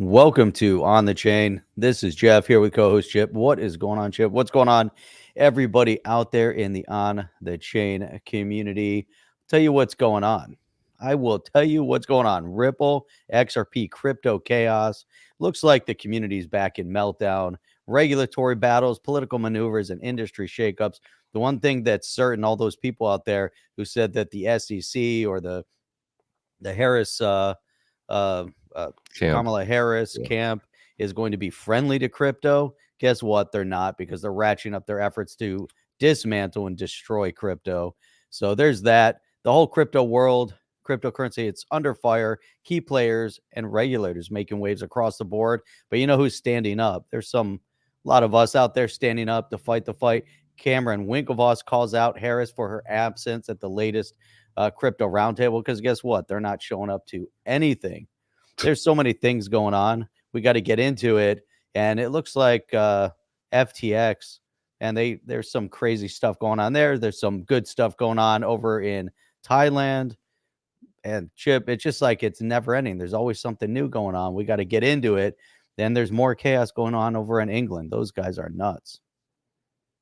Welcome to On the Chain. This is Jeff here with co-host Chip. What is going on, Chip? What's going on, everybody out there in the On the Chain community? Tell you what's going on. I will tell you what's going on. Ripple, XRP, crypto chaos. Looks like the community's back in meltdown. Regulatory battles, political maneuvers, and industry shakeups. The one thing that's certain, all those people out there who said that the SEC or the Harris uh, Kamala Harris camp is going to be friendly to crypto. Guess what? They're not, because they're ratcheting up their efforts to dismantle and destroy crypto. So there's that. The whole crypto world, cryptocurrency, it's under fire. Key players and regulators making waves across the board. But you know who's standing up? There's a lot of us out there standing up to fight the fight. Cameron Winklevoss calls out Harris for her absence at the latest crypto roundtable, because guess what? They're not showing up to anything. There's so many things going on. We got to get into it. And it looks like FTX, and there's some crazy stuff going on there. There's some good stuff going on over in Thailand. And Chip, it's just like it's never ending. There's always something new going on. We got to get into it. Then there's more chaos going on over in England. Those guys are nuts.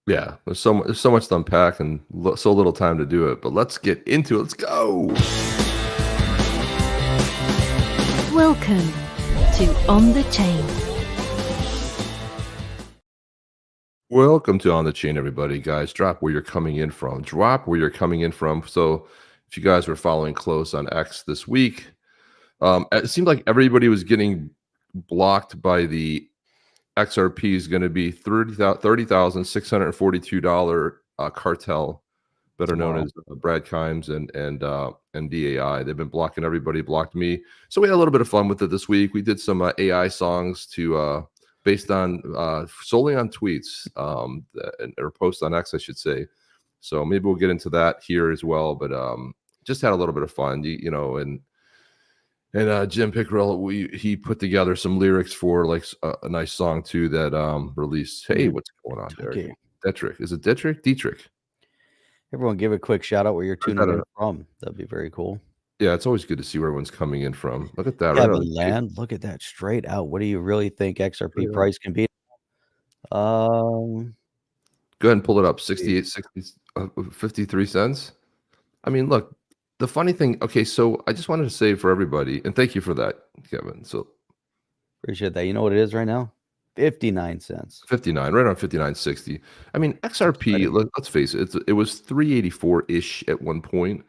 Yeah, there's so much to unpack and so little time to do it. But let's get into it. Let's go. Welcome to On the Chain. Welcome to On the Chain, everybody. Guys, drop where you're coming in from. So if you guys were following close on X this week, it seemed like everybody was getting blocked by the XRP is going to be $30,642 cartel, better known as Brad Kimes and DAI. They've been blocking everybody, blocked me. So we had a little bit of fun with it this week. We did some AI songs based on solely on tweets or posts on X, I should say. So maybe we'll get into that here as well. But just had a little bit of fun, and Jim Pickrell, he put together some lyrics for like a nice song too that released. Hey, what's going on there? Okay. Detrick. Is it Detrick? Dietrich. Everyone give a quick shout out where you're tuning in from. That'd be very cool. Yeah, it's always good to see where everyone's coming in from. Look at that. Kevin Land, look at that straight out. What do you really think XRP price can be? Go ahead and pull it up. 53 cents. I mean, look. The funny thing, okay, so I just wanted to say for everybody, and thank you for that, Kevin. So appreciate that. You know what it is right now? 59 cents. 59, right on 59.60. I mean, XRP, let's face it, it was 384-ish at one point.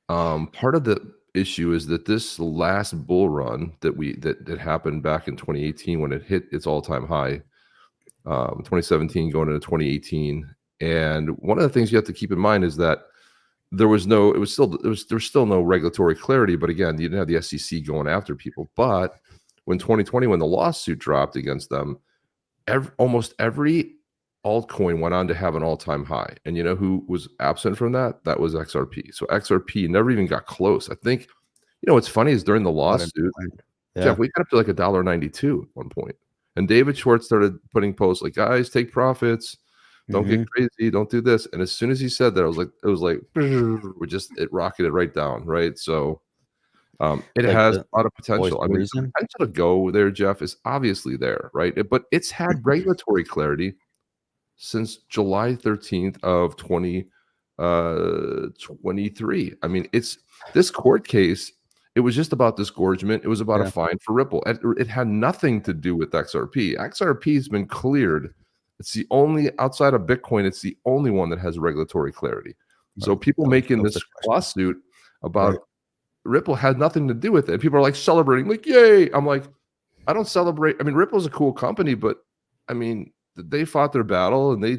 Part of the issue is that this last bull run that happened back in 2018 when it hit its all-time high, 2017 going into 2018, and one of the things you have to keep in mind is that there was still no regulatory clarity, but again, you didn't have the SEC going after people. But when 2020, when the lawsuit dropped against them, almost every altcoin went on to have an all-time high. And you know who was absent from that? That was XRP. So XRP never even got close. I think, what's funny is during the lawsuit, Jeff, we got up to like $1.92 at one point. And David Schwartz started putting posts like, guys, take profits. Don't get crazy. Don't do this. And as soon as he said that, it was like it rocketed right down. Right. So it has a lot of potential. I mean, the potential to go there, Jeff, is obviously there. Right. But it's had regulatory clarity since July 13th of 2023. I mean, this court case. It was just about disgorgement. It was about a fine for Ripple. It had nothing to do with XRP. XRP has been cleared. It's the only, outside of Bitcoin, it's the only one that has regulatory clarity. So people making this lawsuit about Ripple had nothing to do with it. People are like celebrating, like, yay. I'm like, I don't celebrate. I mean, Ripple's a cool company, but I mean, they fought their battle and they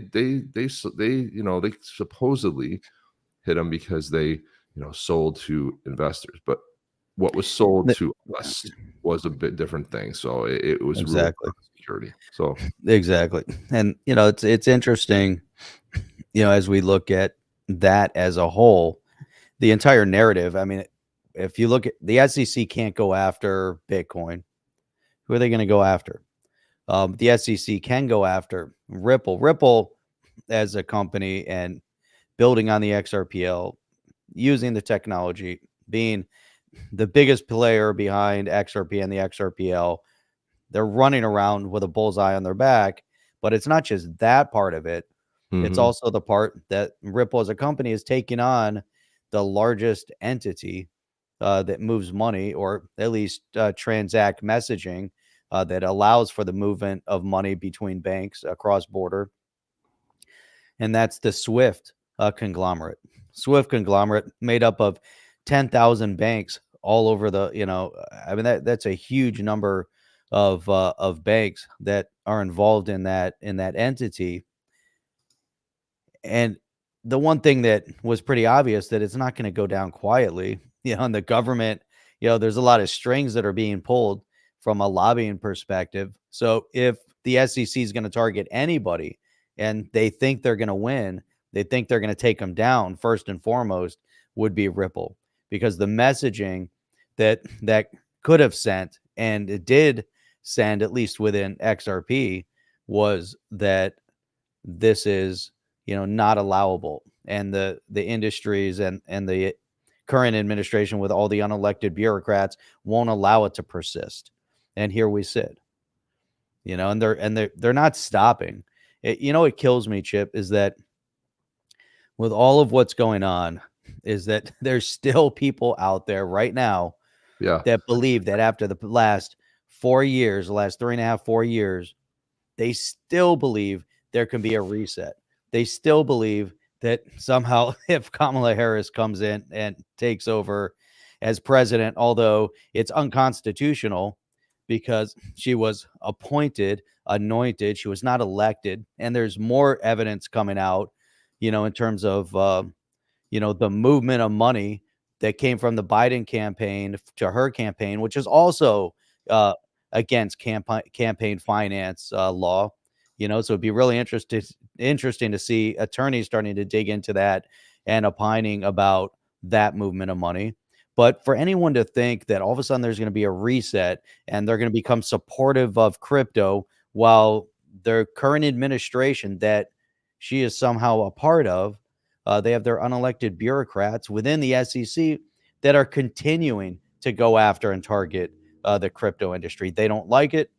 supposedly hit them because they, sold to investors. But what was sold to us was a bit different thing. So it was exactly security. So exactly. And it's interesting, as we look at that as a whole, the entire narrative. I mean, if you look at the SEC can't go after Bitcoin, who are they going to go after? The SEC can go after Ripple as a company and building on the XRPL, using the technology, being the biggest player behind XRP and the XRPL. they're running around with a bullseye on their back. But it's not just that part of it. It's also the part that Ripple as a company is taking on the largest entity that moves money, or at least transact messaging that allows for the movement of money between banks across border. And that's the Swift conglomerate. Swift conglomerate made up of 10,000 banks all over the, I mean, that's a huge number of banks that are involved in that entity. And the one thing that was pretty obvious, that it's not going to go down quietly, and the government, there's a lot of strings that are being pulled from a lobbying perspective. So if the SEC is going to target anybody and they think they're going to win, they think they're going to take them down, first and foremost would be Ripple, because the messaging that could have sent, and it did send, at least within XRP, was that this is not allowable, and the industries and the current administration with all the unelected bureaucrats won't allow it to persist. And here we sit, and they're not stopping it. What kills me, Chip, is that with all of what's going on, is that there's still people out there right now that believe that after the last 4 years, the last 3.5, 4 years, they still believe there can be a reset. They still believe that somehow, if Kamala Harris comes in and takes over as president, although it's unconstitutional because she was anointed, she was not elected. And there's more evidence coming out, in terms of, the movement of money that came from the Biden campaign to her campaign, which is also against campaign finance law. So it'd be really interesting to see attorneys starting to dig into that and opining about that movement of money. But for anyone to think that all of a sudden there's going to be a reset and they're going to become supportive of crypto, while their current administration that she is somehow a part of, they have their unelected bureaucrats within the SEC that are continuing to go after and target the crypto industry. They don't like it.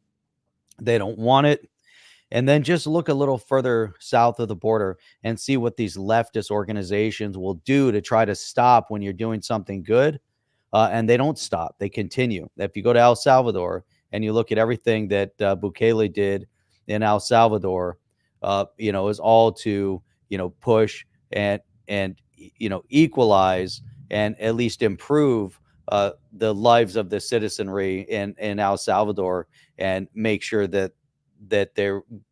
They don't want it. And then just look a little further south of the border and see what these leftist organizations will do to try to stop when you're doing something good. And they don't stop. They continue. If you go to El Salvador and you look at everything that Bukele did in El Salvador, is all to, push and equalize and at least improve the lives of the citizenry in El Salvador, and make sure that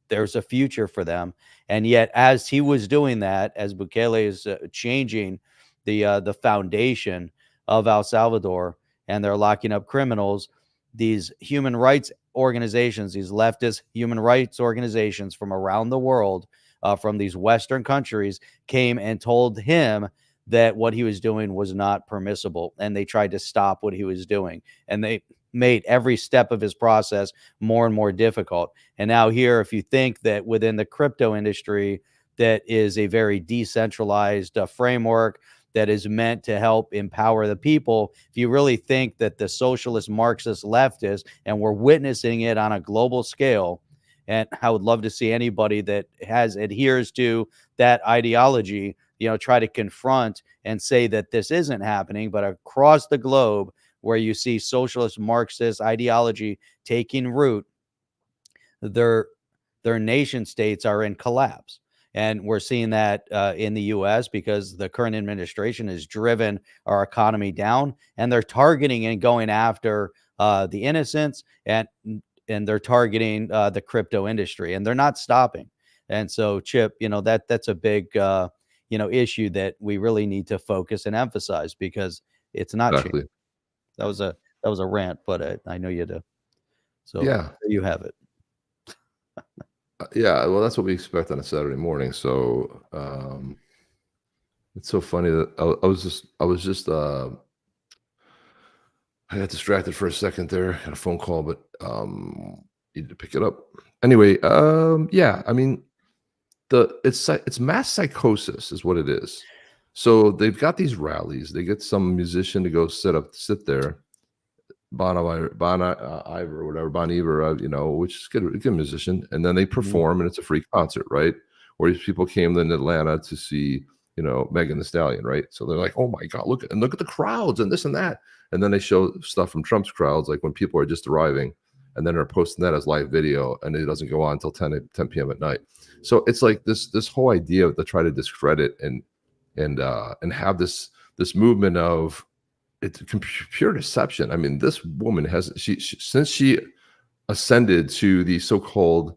there's a future for them. And yet, as he was doing that, as Bukele is changing the foundation of El Salvador, and they're locking up criminals, these human rights organizations, these leftist human rights organizations from around the world, from these Western countries, came and told him that what he was doing was not permissible, and they tried to stop what he was doing, and they made every step of his process more and more difficult. And now here, if you think that within the crypto industry, that is a very decentralized framework that is meant to help empower the people, if you really think that the socialist Marxist leftists, and we're witnessing it on a global scale, and I would love to see anybody that adheres to that ideology, try to confront and say that this isn't happening. But across the globe, where you see socialist Marxist ideology taking root, their nation states are in collapse. And we're seeing that in the U.S. because the current administration has driven our economy down, and they're targeting and going after the innocents, and they're targeting the crypto industry, and they're not stopping. And so, Chip, that's a big issue that we really need to focus and emphasize, because it's not Exactly. changing. That was a rant, but I know you do. So Yeah. there you have it. Yeah, well, that's what we expect on a Saturday morning. So it's so funny that I got distracted for a second there. Had a phone call, but needed to pick it up. Anyway, yeah, I mean, it's mass psychosis is what it is. So they've got these rallies. They get some musician to go sit there. Iver or whatever, Bon Iver, which is good musician. And then they perform, and it's a free concert, right? Or these people came in Atlanta to see, Megan Thee Stallion, right? So they're like, oh my God, look at the crowds and this and that. And then they show stuff from Trump's crowds, like when people are just arriving, and then they're posting that as live video, and it doesn't go on until 10 p.m. at night. So it's like this whole idea to try to discredit and have this movement of, it's pure deception. I mean, this woman has since she ascended to the so-called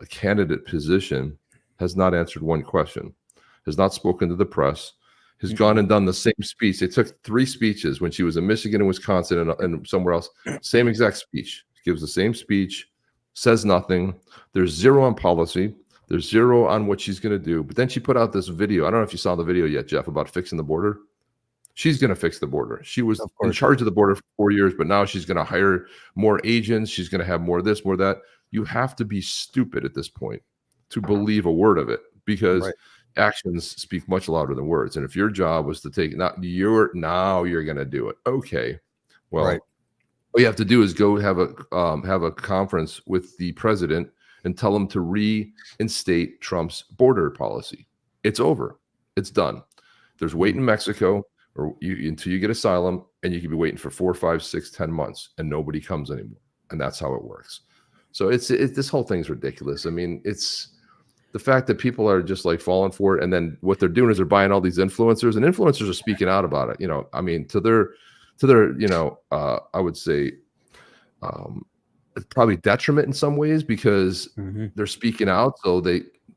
candidate position, has not answered one question, has not spoken to the press, has gone and done the same speech. They took 3 speeches when she was in Michigan and Wisconsin and somewhere else. Same exact speech. Gives the same speech, says nothing. There's zero on policy. There's zero on what she's going to do. But then she put out this video. I don't know if you saw the video yet, Jeff, about fixing the border. She's going to fix the border. She was in charge of the border for 4 years, but now she's going to hire more agents. She's going to have more of this, more of that. You have to be stupid at this point to believe a word of it, because actions speak much louder than words. And if your job was to take, now you're going to do it. Okay. Well, all you have to do is go have a conference with the president and tell him to reinstate Trump's border policy. It's over. It's done. There's wait in Mexico, until you get asylum, and you can be waiting for 4, 5, 6, 10 months, and nobody comes anymore. And that's how it works. So it's this whole thing's ridiculous. I mean, it's the fact that people are just like falling for it, and then what they're doing is they're buying all these influencers, and influencers are speaking out about it. I mean, to their I would say probably detriment in some ways, because they're speaking out,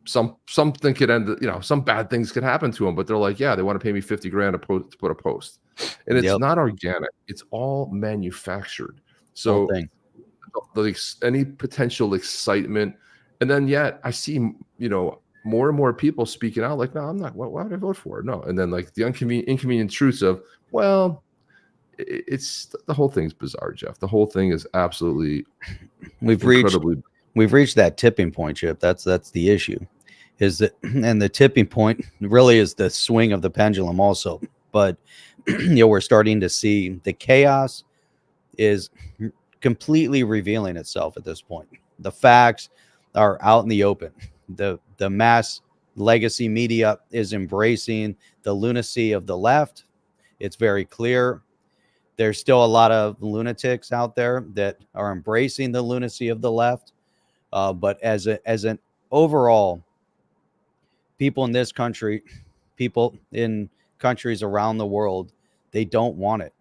so something could end, some bad things could happen to them, but they're like, yeah, they want to pay me $50,000 to put a post, and it's not organic. It's all manufactured. So any potential excitement, and then yet I see, more and more people speaking out like, no, I'm not. Why would I vote for it? No, and then like the inconvenient truths of, well, it's the whole thing's bizarre, Jeff. The whole thing is absolutely we've reached that tipping point, Chip. That's the issue, is that, and the tipping point really is the swing of the pendulum also. But we're starting to see the chaos is completely revealing itself at this point. The facts are out in the open. The mass legacy media is embracing the lunacy of the left. It's very clear. There's still a lot of lunatics out there that are embracing the lunacy of the left. But as an overall, people in this country, people in countries around the world, they don't want it.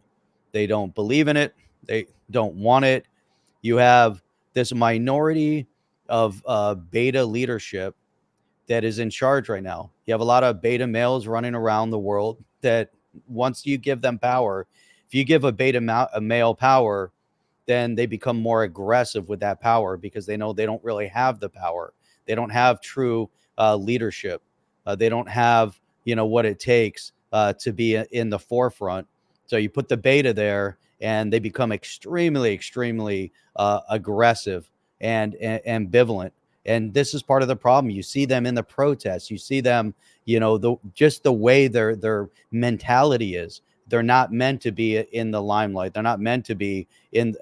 They don't believe in it. They don't want it. You have this minority of beta leadership that is in charge right now. You have a lot of beta males running around the world that once you give them power, if you give a male power, then they become more aggressive with that power, because they know they don't really have the power. They don't have true leadership. They don't have, what it takes to be in the forefront. So you put the beta there, and they become extremely, extremely aggressive and ambivalent. And this is part of the problem. You see them in the protests. You see them, just the way their mentality is. They're not meant to be in the limelight. They're not meant to be in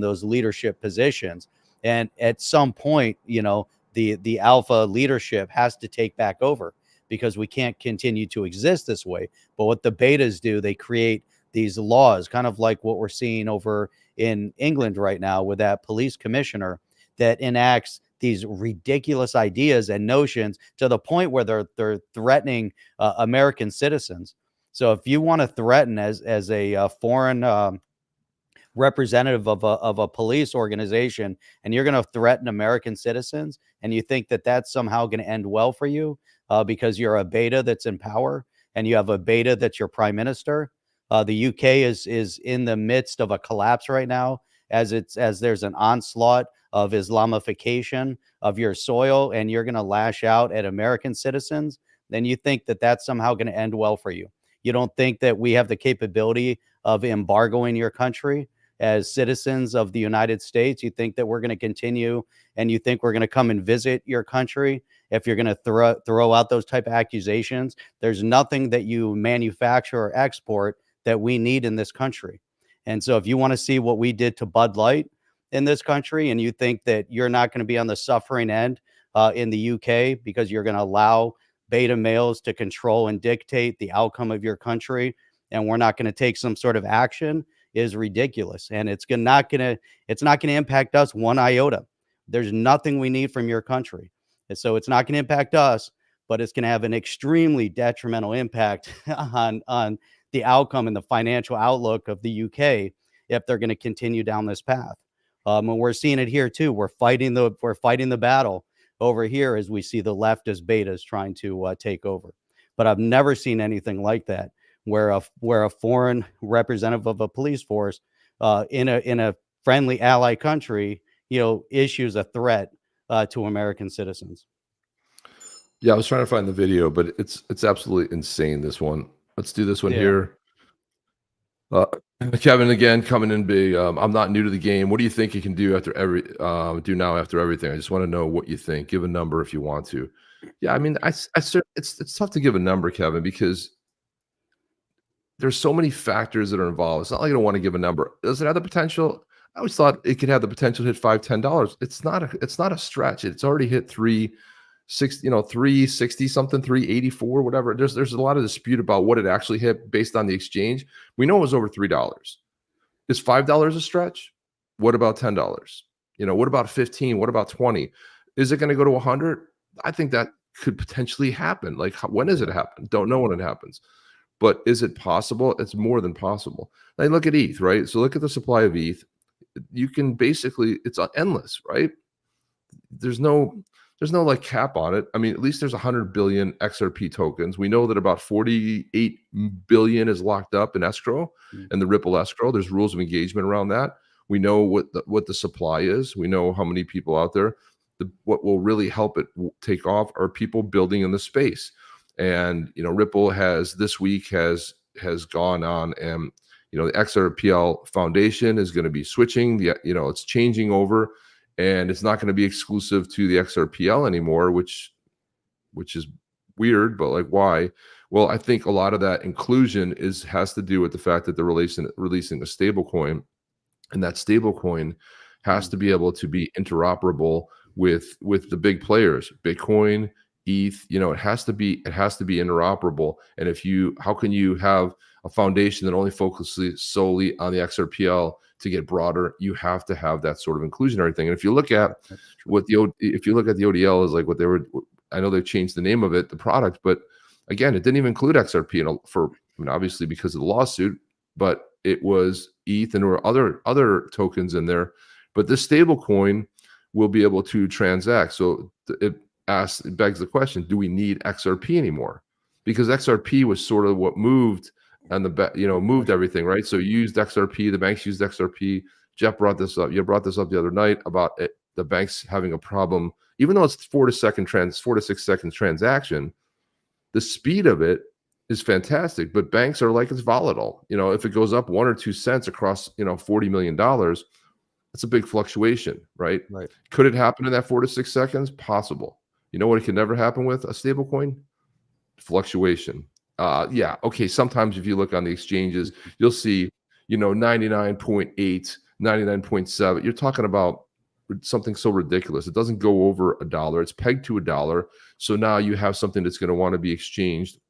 those leadership positions. And at some point, the alpha leadership has to take back over, because we can't continue to exist this way. But what the betas do, they create these laws, kind of like what we're seeing over in England right now with that police commissioner that enacts these ridiculous ideas and notions to the point where they're threatening American citizens. So if you want to threaten as a foreign representative of a police organization, and you're going to threaten American citizens, and you think that that's somehow going to end well for you because you're a beta that's in power, and you have a beta that's your prime minister. The UK is in the midst of a collapse right now, as there's an onslaught of Islamification of your soil, and you're going to lash out at American citizens. Then you think that that's somehow going to end well for you. You don't think that we have the capability of embargoing your country as citizens of the United States? You think that we're going to continue, and you think we're going to come and visit your country if you're going to throw out those type of accusations? There's nothing that you manufacture or export that we need in this country. And so if you want to see what we did to Bud Light in this country, and you think that you're not going to be on the suffering end in the UK because you're going to allow beta males to control and dictate the outcome of your country, and we're not going to take some sort of action, is ridiculous. And it's not going to impact us one iota. There's nothing we need from your country. And so it's not going to impact us, but it's going to have an extremely detrimental impact on the outcome and the financial outlook of the UK if they're going to continue down this path. And we're seeing it here too. We're fighting the battle over here as we see the leftist betas trying to take over. But I've never seen anything like that, where a foreign representative of a police force in a friendly ally country, issues a threat to American citizens. Yeah, I was trying to find the video, but it's absolutely insane, this one. Let's do this one here. Kevin again coming in big. I'm not new to the game. What do you think you can do after after everything? I just want to know what you think. Give a number if you want to. Yeah, I mean, it's tough to give a number, Kevin, because there's so many factors that are involved. It's not like I don't want to give a number. Does it have the potential? I always thought it could have the potential to hit $5-10. It's not a stretch. It's already hit 360 something, 384, whatever. There's a lot of dispute about what it actually hit based on the exchange. We know it was over $3. Is $5 a stretch? What about $10? What about 15? What about 20? Is it going to go to 100? I think that could potentially happen. Like, when does it happen? Don't know when it happens. But is it possible? It's more than possible. Now look at ETH, right? So look at the supply of ETH. You can basically, it's endless, right? There's no like cap on it. I mean, at least there's 100 billion XRP tokens. We know that about 48 billion is locked up in escrow and the Ripple escrow. There's rules of engagement around that. We know what the supply is. We know how many people out there. What will really help it take off are people building in the space. And Ripple this week has gone on, and the XRPL Foundation is going to be switching. It's changing over. And it's not going to be exclusive to the XRPL anymore, which is weird, but like, why? Well, I think a lot of that inclusion has to do with the fact that they're releasing a stablecoin, and that stablecoin has to be able to be interoperable with the big players, Bitcoin, ETH. It has to be interoperable. And how can you have a foundation that only focuses solely on the XRPL to get broader? You have to have that sort of inclusionary thing. And if you look at if you look at the ODL is like what they were, I know they've changed the name of it, the product, but again, it didn't even include XRP obviously because of the lawsuit, but it was ETH and there were other tokens in there. But this stable coin will be able to transact. So it begs the question, do we need XRP anymore? Because XRP was sort of what moved moved everything, right? So you used XRP, the banks used XRP. Jeff brought this up. You brought this up the other night about the banks having a problem, even though it's 4 to 6 seconds transaction. The speed of it is fantastic, but banks are like, it's volatile. If it goes up 1 or 2 cents across, $40 million, that's a big fluctuation, right? Right. Could it happen in that 4 to 6 seconds? Possible. You know what it can never happen with a stable coin? Fluctuation. Yeah. Okay. Sometimes if you look on the exchanges, you'll see, 99.8, 99.7. You're talking about something so ridiculous. It doesn't go over $1. It's pegged to $1. So now you have something that's going to want to be exchanged.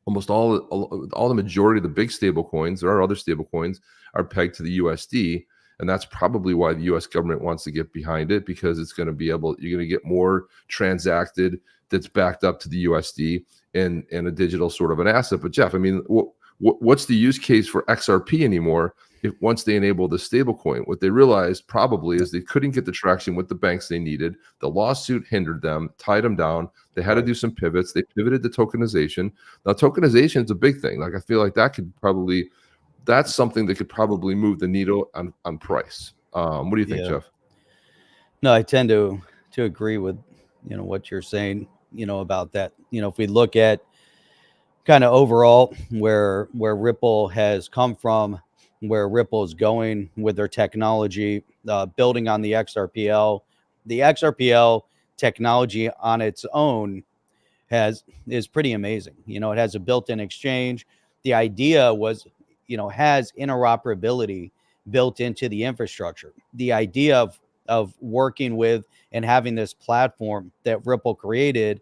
Almost all the majority of the big stable coins, there are other stable coins, are pegged to the USD. And that's probably why the US government wants to get behind it, because it's going to you're going to get more transacted that's backed up to the USD and a digital sort of an asset. But Jeff, I mean, what's the use case for XRP anymore once they enable the stable coin? What they realized probably is they couldn't get the traction with the banks they needed. The lawsuit hindered them, tied them down. They had to do some pivots. They pivoted to tokenization. Now, tokenization is a big thing. Like, I feel like that's something that could probably move the needle on price. What do you think, Jeff? No, I tend to agree with what you're saying about that. If we look at kind of overall where Ripple has come from, where Ripple is going with their technology, building on the XRPL technology on its own is pretty amazing. It has a built-in exchange. The idea was, has interoperability built into the infrastructure. The idea of working with and having this platform that Ripple created,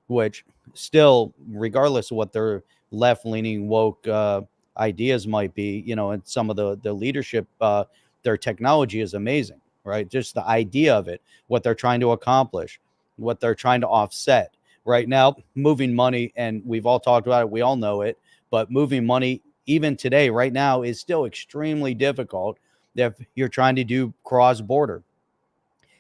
which still, regardless of what their left-leaning woke ideas might be, and some of the leadership, their technology is amazing, right? Just the idea of it, what they're trying to accomplish, what they're trying to offset. Right now, moving money, and we've all talked about it, we all know it, but moving money even today, right now, is still extremely difficult if you're trying to do cross-border.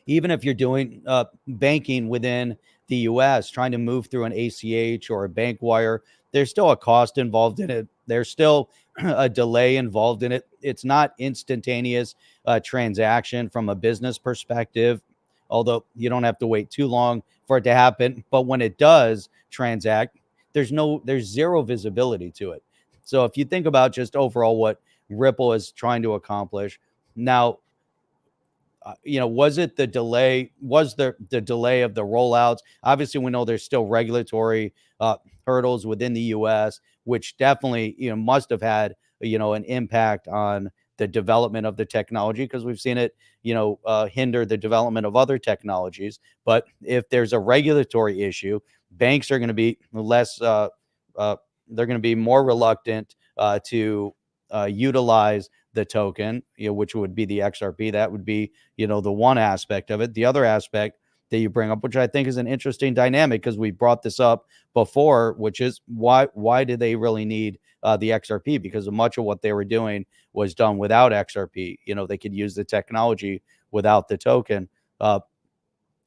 Even if you're doing banking within the US, trying to move through an ACH or a bank wire, there's still a cost involved in it. There's still a delay involved in it. It's not instantaneous transaction from a business perspective, although you don't have to wait too long for it to happen. But when it does transact, there's zero visibility to it. So if you think about just overall what Ripple is trying to accomplish now, was it the delay? Was the delay of the rollouts? Obviously, we know there's still regulatory hurdles within the U.S., which definitely must have had an impact on the development of the technology, because we've seen it hinder the development of other technologies. But if there's a regulatory issue, banks are going to be less. They're going to be more reluctant to utilize the token, which would be the XRP. That would be, the one aspect of it. The other aspect that you bring up, which I think is an interesting dynamic, because we brought this up before, which is why do they really need the XRP? Because much of what they were doing was done without XRP. They could use the technology without the token.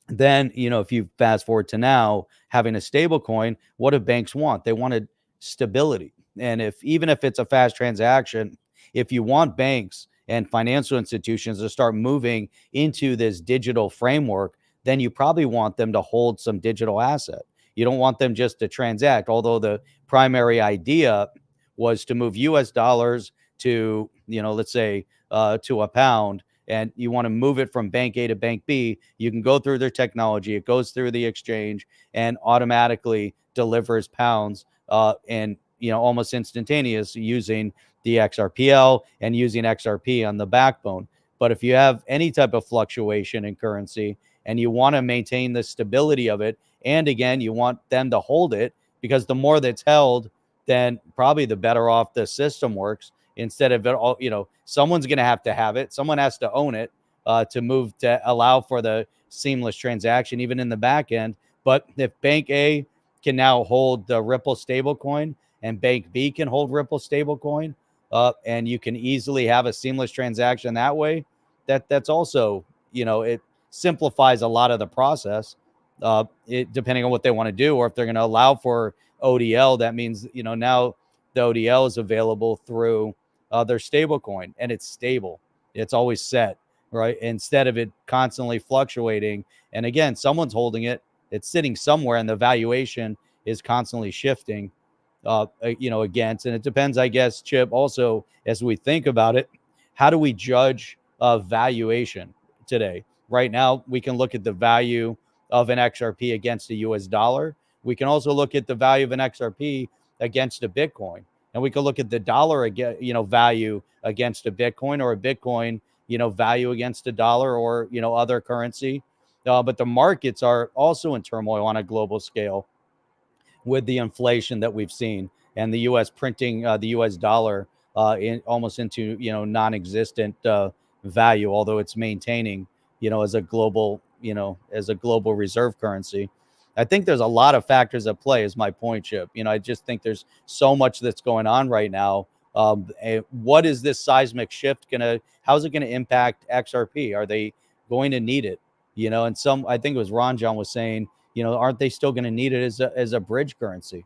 Then, if you fast forward to now having a stable coin, what do banks want? They wanted stability. And even if it's a fast transaction, if you want banks and financial institutions to start moving into this digital framework, then you probably want them to hold some digital asset. You don't want them just to transact, although the primary idea was to move US dollars to, let's say, to a pound, and you want to move it from bank A to bank B. You can go through their technology. It goes through the exchange and automatically delivers pounds and almost instantaneous, using the XRPL and using XRP on the backbone. But if you have any type of fluctuation in currency and you want to maintain the stability of it, and again, you want them to hold it, because the more that's held, then probably the better off the system works. Instead of it all, someone's going to have it. Someone has to own it to allow for the seamless transaction, even in the back end. But if Bank A can now hold the Ripple stablecoin, and Bank B can hold Ripple stablecoin, and you can easily have a seamless transaction that way, that's also, it simplifies a lot of the process, depending on what they want to do, or if they're going to allow for ODL. That means, now the ODL is available through their stablecoin, and it's stable. It's always set, right? Instead of it constantly fluctuating. And again, someone's holding it. It's sitting somewhere, and the valuation is constantly shifting, against. And it depends, I guess, Chip, also, as we think about it, how do we judge valuation today? Right now, we can look at the value of an XRP against a US dollar. We can also look at the value of an XRP against a Bitcoin. And we can look at the dollar value against a Bitcoin, or a Bitcoin, value against a dollar, or, other currency. But the markets are also in turmoil on a global scale with the inflation that we've seen, and the U.S. printing the U.S. dollar almost into, non-existent value, although it's maintaining, as a global, reserve currency. I think there's a lot of factors at play, is my point, Chip. I just think there's so much that's going on right now. What is this seismic shift how's it gonna impact XRP? Are they going to need it? And I think it was Ron John was saying, aren't they still going to need it as a bridge currency?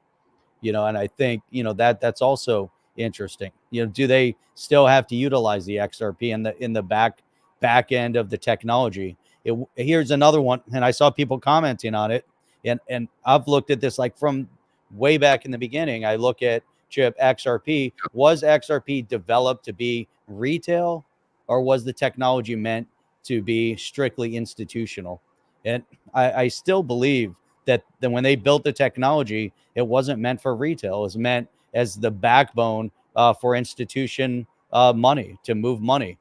And I think, that's also interesting. Do they still have to utilize the XRP in the back end of the technology? Here's another one, and I saw people commenting on it, and I've looked at this like from way back in the beginning. I look at Chip XRP. Was XRP developed to be retail, or was the technology meant to be strictly institutional? And I still believe that when they built the technology, it wasn't meant for retail. It was meant as the backbone for institution money, to move money.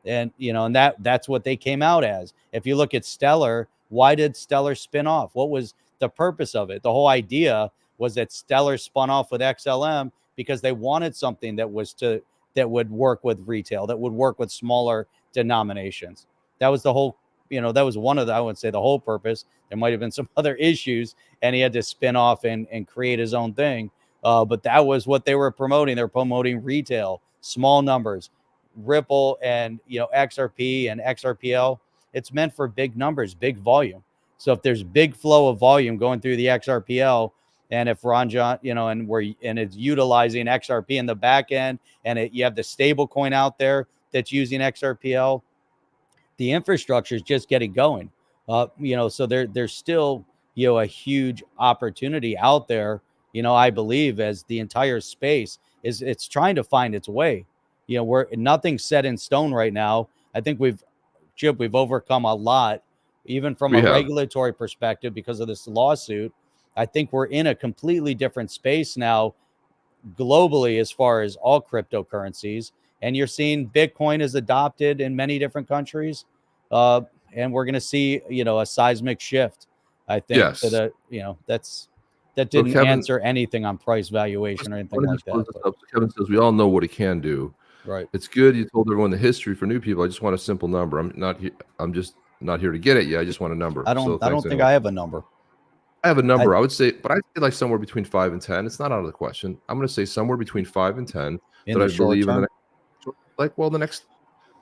And, and that's what they came out as. If you look at Stellar, why did Stellar spin off? What was the purpose of it? The whole idea was that Stellar spun off with XLM because they wanted something that would work with retail, that would work with smaller denominations. That was the whole, that was one of the, I wouldn't say the whole purpose. There might have been some other issues, and he had to spin off and create his own thing. But that was what they were promoting. They were promoting retail, small numbers. Ripple and XRP and XRPL, it's meant for big numbers, big volume. So if there's big flow of volume going through the XRPL, and if Ron John, and it's utilizing XRP in the back end, and you have the stable coin out there that's using XRPL, the infrastructure is just getting going. So there's still a huge opportunity out there. I believe as the entire space it's trying to find its way. We're nothing's set in stone right now. I think we've overcome a lot, even from a regulatory perspective, because of this lawsuit. I think we're in a completely different space now globally as far as all cryptocurrencies. And you're seeing Bitcoin is adopted in many different countries. And we're going to see, a seismic shift. I think that didn't answer anything on price valuation or anything like that. Kevin says we all know what it can do. Right. It's good you told everyone the history. For new people, I just want a simple number. I'm just not here to get it. Yeah, I just want a number. I don't think I have a number. I have a number. I would say, but I'd say like somewhere between 5 and 10. It's not out of the question. I'm going to say somewhere between 5 and 10 that I believe in the next.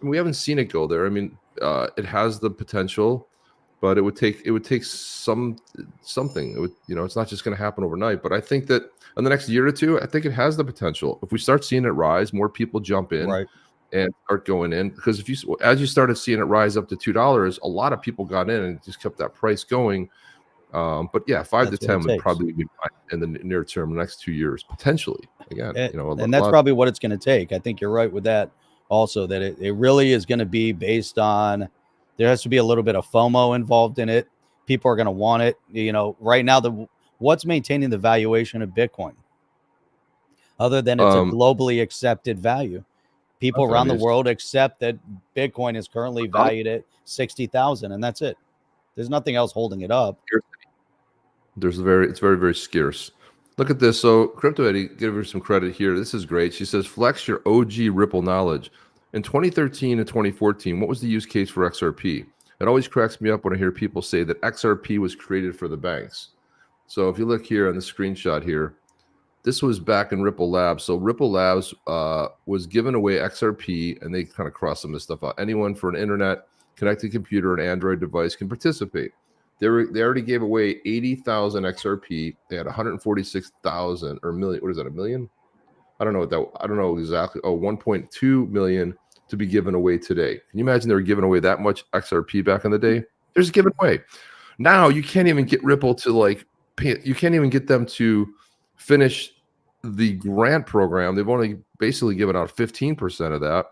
We haven't seen it go there. I mean, it has the potential, but it would take something. It would, it's not just going to happen overnight. But I think that in the next year or two, I think it has the potential. If we start seeing it rise, more people jump in and start going in. Because as you started seeing it rise up to $2, a lot of people got in and just kept that price going. But yeah, 5 to 10 would probably be fine in the near term, the next 2 years, potentially. Again, and that's probably what it's going to take. I think you're right with that. Also, that it really is going to be based on, there has to be a little bit of FOMO involved in it. People are going to want it. Right now, what's maintaining the valuation of Bitcoin, other than it's a globally accepted value? People around the world accept that Bitcoin is currently valued at 60,000, and that's it. There's nothing else holding it up. It's very, very scarce. Look at this. So Crypto Eddie, give her some credit here. This is great. She says, flex your OG Ripple knowledge. In 2013 and 2014, what was the use case for XRP? It always cracks me up when I hear people say that XRP was created for the banks. So if you look here on the screenshot here, this was back in Ripple Labs. So Ripple Labs was giving away XRP, and they kind of crossed some of this stuff out. Anyone for an internet connected computer and Android device can participate. They already gave away 80,000 XRP. They had 146,000 or million. What is that? A million? I don't know exactly. 1.2 million to be given away today. Can you imagine they were giving away that much XRP back in the day? They're just giving away. Now you can't even get Ripple to pay. You can't even get them to finish the grant program. They've only basically given out 15% of that,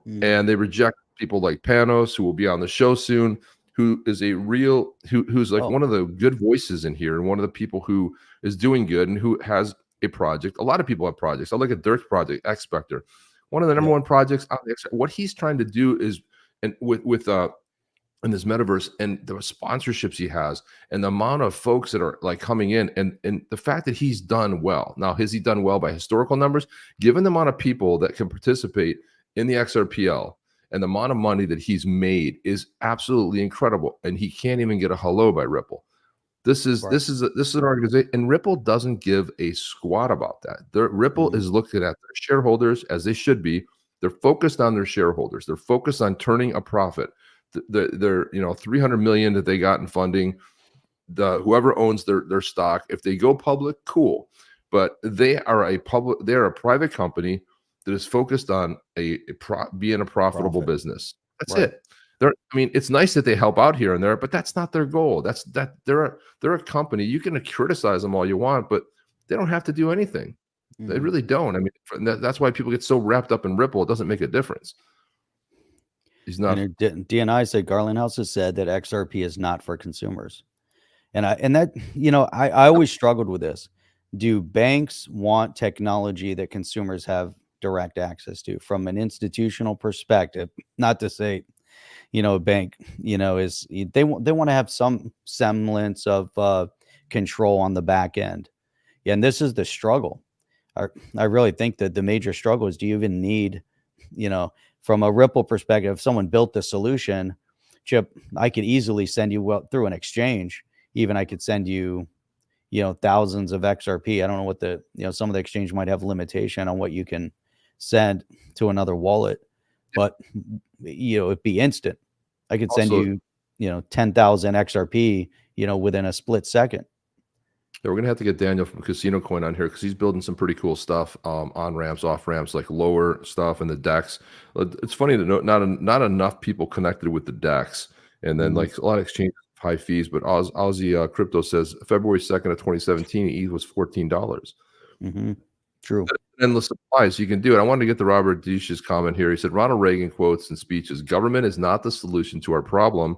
and they reject people like Panos, who will be on the show soon, who is who's one of the good voices in here, and one of the people who is doing good and who has a project. A lot of people have projects. I look at Dirk's project, X Spectre, one of the number one projects on the X. What he's trying to do is, and with in this metaverse, and the sponsorships he has, and the amount of folks that are coming in, and the fact that he's done well. Now, has he done well by historical numbers? Given the amount of people that can participate in the XRPL, and the amount of money that he's made is absolutely incredible. And he can't even get a hello by Ripple. This is an organization, and Ripple doesn't give a squat about that. Ripple is looking at their shareholders as they should be. They're focused on their shareholders. They're focused on turning a profit. They're 300 million that they got in funding. Whoever owns their stock, if they go public, cool. But they are a private company that is focused on being a profitable business. That's it. It's nice that they help out here and there, but that's not their goal. They're a company. You can criticize them all you want, but they don't have to do anything. They really don't. That's why people get so wrapped up in Ripple. It doesn't make a difference. He's not. DNI said Garland House has said that XRP is not for consumers, and I always struggled with this. Do banks want technology that consumers have direct access to from an institutional perspective. Not to say, a bank, is they want to have some semblance of control on the back end. Yeah, and this is the struggle. I really think that the major struggle is, do you even need, from a Ripple perspective, if someone built the solution, Chip, I could easily send you through an exchange. Even I could send you, thousands of XRP. I don't know what some of the exchange might have limitation on what you can send to another wallet, but it'd be instant. I could send Also, you, 10,000 XRP, within a split second. yeah, we're gonna have to get Daniel from Casino Coin on here because he's building some pretty cool stuff, on ramps, off ramps, like lower stuff in the DEX. It's funny to note not enough people connected with the DEX, and then like a lot of exchanges high fees. But Aussie Crypto says February 2nd of 2017, ETH was $14. True. Endless supplies, you can do it. I wanted to get to Robert Desch's comment here. He said Ronald Reagan quotes and speeches: "Government is not the solution to our problem.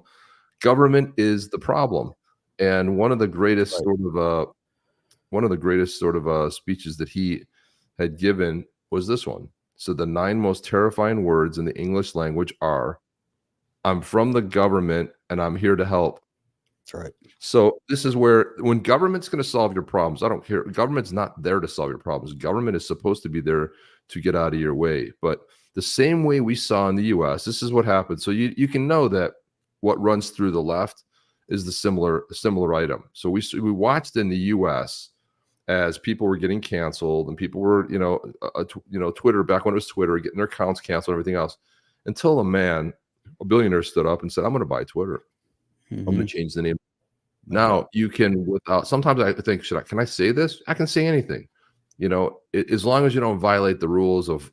Government is the problem." And one of the greatest sort of speeches that he had given was this one. So the 9 most terrifying words in the English language are, "I'm from the government and I'm here to help." That's right. So this is where, when government's going to solve your problems, I don't care. Government's not there to solve your problems. Government is supposed to be there to get out of your way. But the same way we saw in the US, this is what happened. So you can know that what runs through the left is the similar item. So we watched in the US as people were getting canceled, and people were, Twitter, back when it was Twitter, getting their accounts canceled and everything else, until a billionaire stood up and said, "I'm going to buy Twitter. I'm going to change the name." Now you can, without, sometimes I think, can I say this? I can say anything, as long as you don't violate the rules of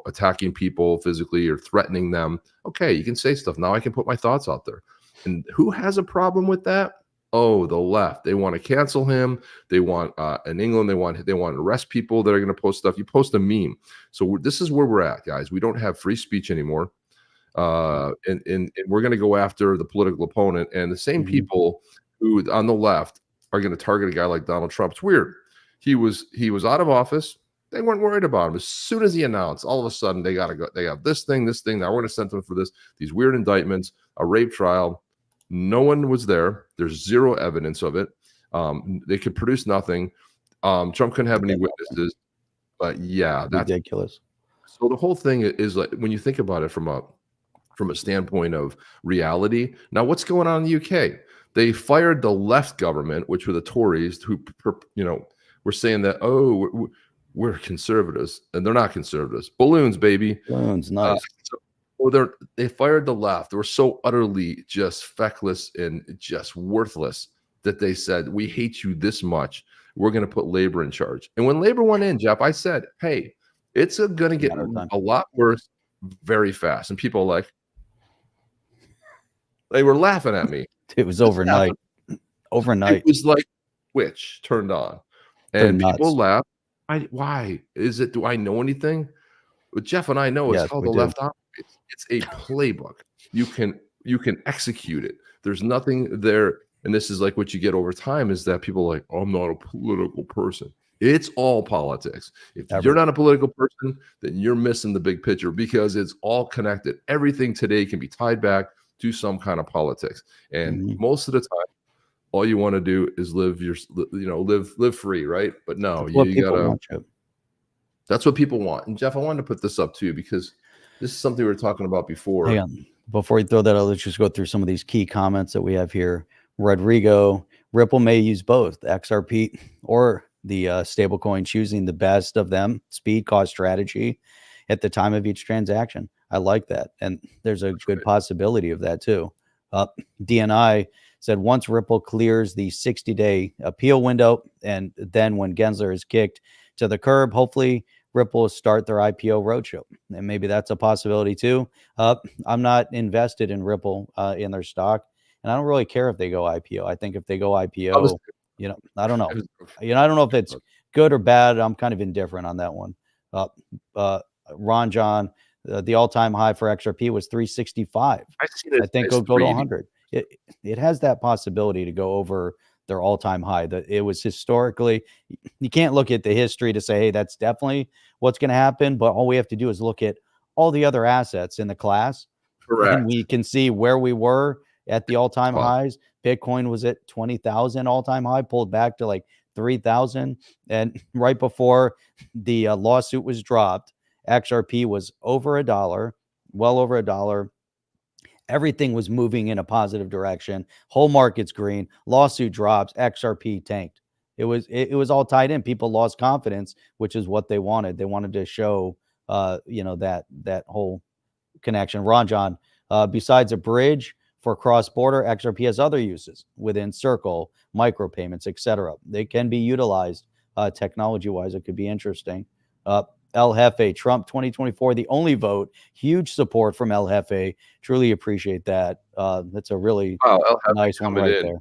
attacking people physically or threatening them. Okay, you can say stuff. Now I can put my thoughts out there. And who has a problem with that? Oh, the left. They want to cancel him. They want, in England, they want to arrest people that are going to post stuff. You post a meme. So this is where we're at, guys. We don't have free speech anymore. And we're going to go after the political opponent, and the same people who on the left are going to target a guy like Donald Trump. It's weird. He was out of office. They weren't worried about him. As soon as he announced, all of a sudden they got to go. They have this thing. Now we're going to send them for these weird indictments, a rape trial. No one was there. There's zero evidence of it. They could produce nothing. Trump couldn't have any witnesses. But yeah, that's ridiculous. So the whole thing is, like, when you think about it from a standpoint of reality. Now, what's going on in the UK? They fired the left government, which were the Tories, who were saying that, oh, we're conservatives, and they're not conservatives. Balloons, baby. Balloons, nice. They fired the left. They were so utterly just feckless and just worthless that they said, "We hate you this much. We're going to put labor in charge." And when labor went in, Jeff, I said, "Hey, it's going to get a lot worse very fast." And people they were laughing at me. It was overnight. Overnight. It was like Twitch turned on, and people laughed. Why is it? Do I know anything? But Jeff and I know it's how the left operates. It's a playbook. You can execute it. There's nothing there. And this is like what you get over time, is that people are like, "Oh, I'm not a political person." It's all politics. If you're not a political person, then you're missing the big picture, because it's all connected. Everything today can be tied back to some kind of politics. And most of the time, all you want to do is live free, right? But no, you gotta. That's what people want. And Jeff, I wanted to put this up too, because this is something we were talking about before. Hang on. Before you throw that out, let's just go through some of these key comments that we have here. Rodrigo, Ripple may use both XRP or the stablecoin, choosing the best of them, speed, cost, strategy at the time of each transaction. I like that. And there's a good possibility of that too. DNI said, once Ripple clears the 60-day appeal window, and then when Gensler is kicked to the curb, hopefully Ripple will start their IPO roadshow. And maybe that's a possibility too. I'm not invested in Ripple in their stock, and I don't really care if they go IPO. I think if they go IPO, I don't know. I don't know if it's good or bad. I'm kind of indifferent on that one. Ron John, the all-time high for XRP was 365. I think it'll go to 100. It has that possibility to go over their all-time high. That it was historically, you can't look at the history to say, hey, that's definitely what's going to happen. But all we have to do is look at all the other assets in the class, and we can see where we were at the all-time highs. Bitcoin was at 20,000 all-time high, pulled back to like 3,000. And right before the lawsuit was dropped, XRP was over $1, well over $1. Everything was moving in a positive direction. Whole market's green. Lawsuit drops. XRP tanked. It was all tied in. People lost confidence, which is what they wanted. They wanted to show, that whole connection. Ron John, besides a bridge for cross-border, XRP has other uses within Circle, micropayments, etc. They can be utilized technology-wise. It could be interesting. El Jefe, Trump 2024, the only vote. Huge support from El Jefe. Truly appreciate that. That's a really nice one right there.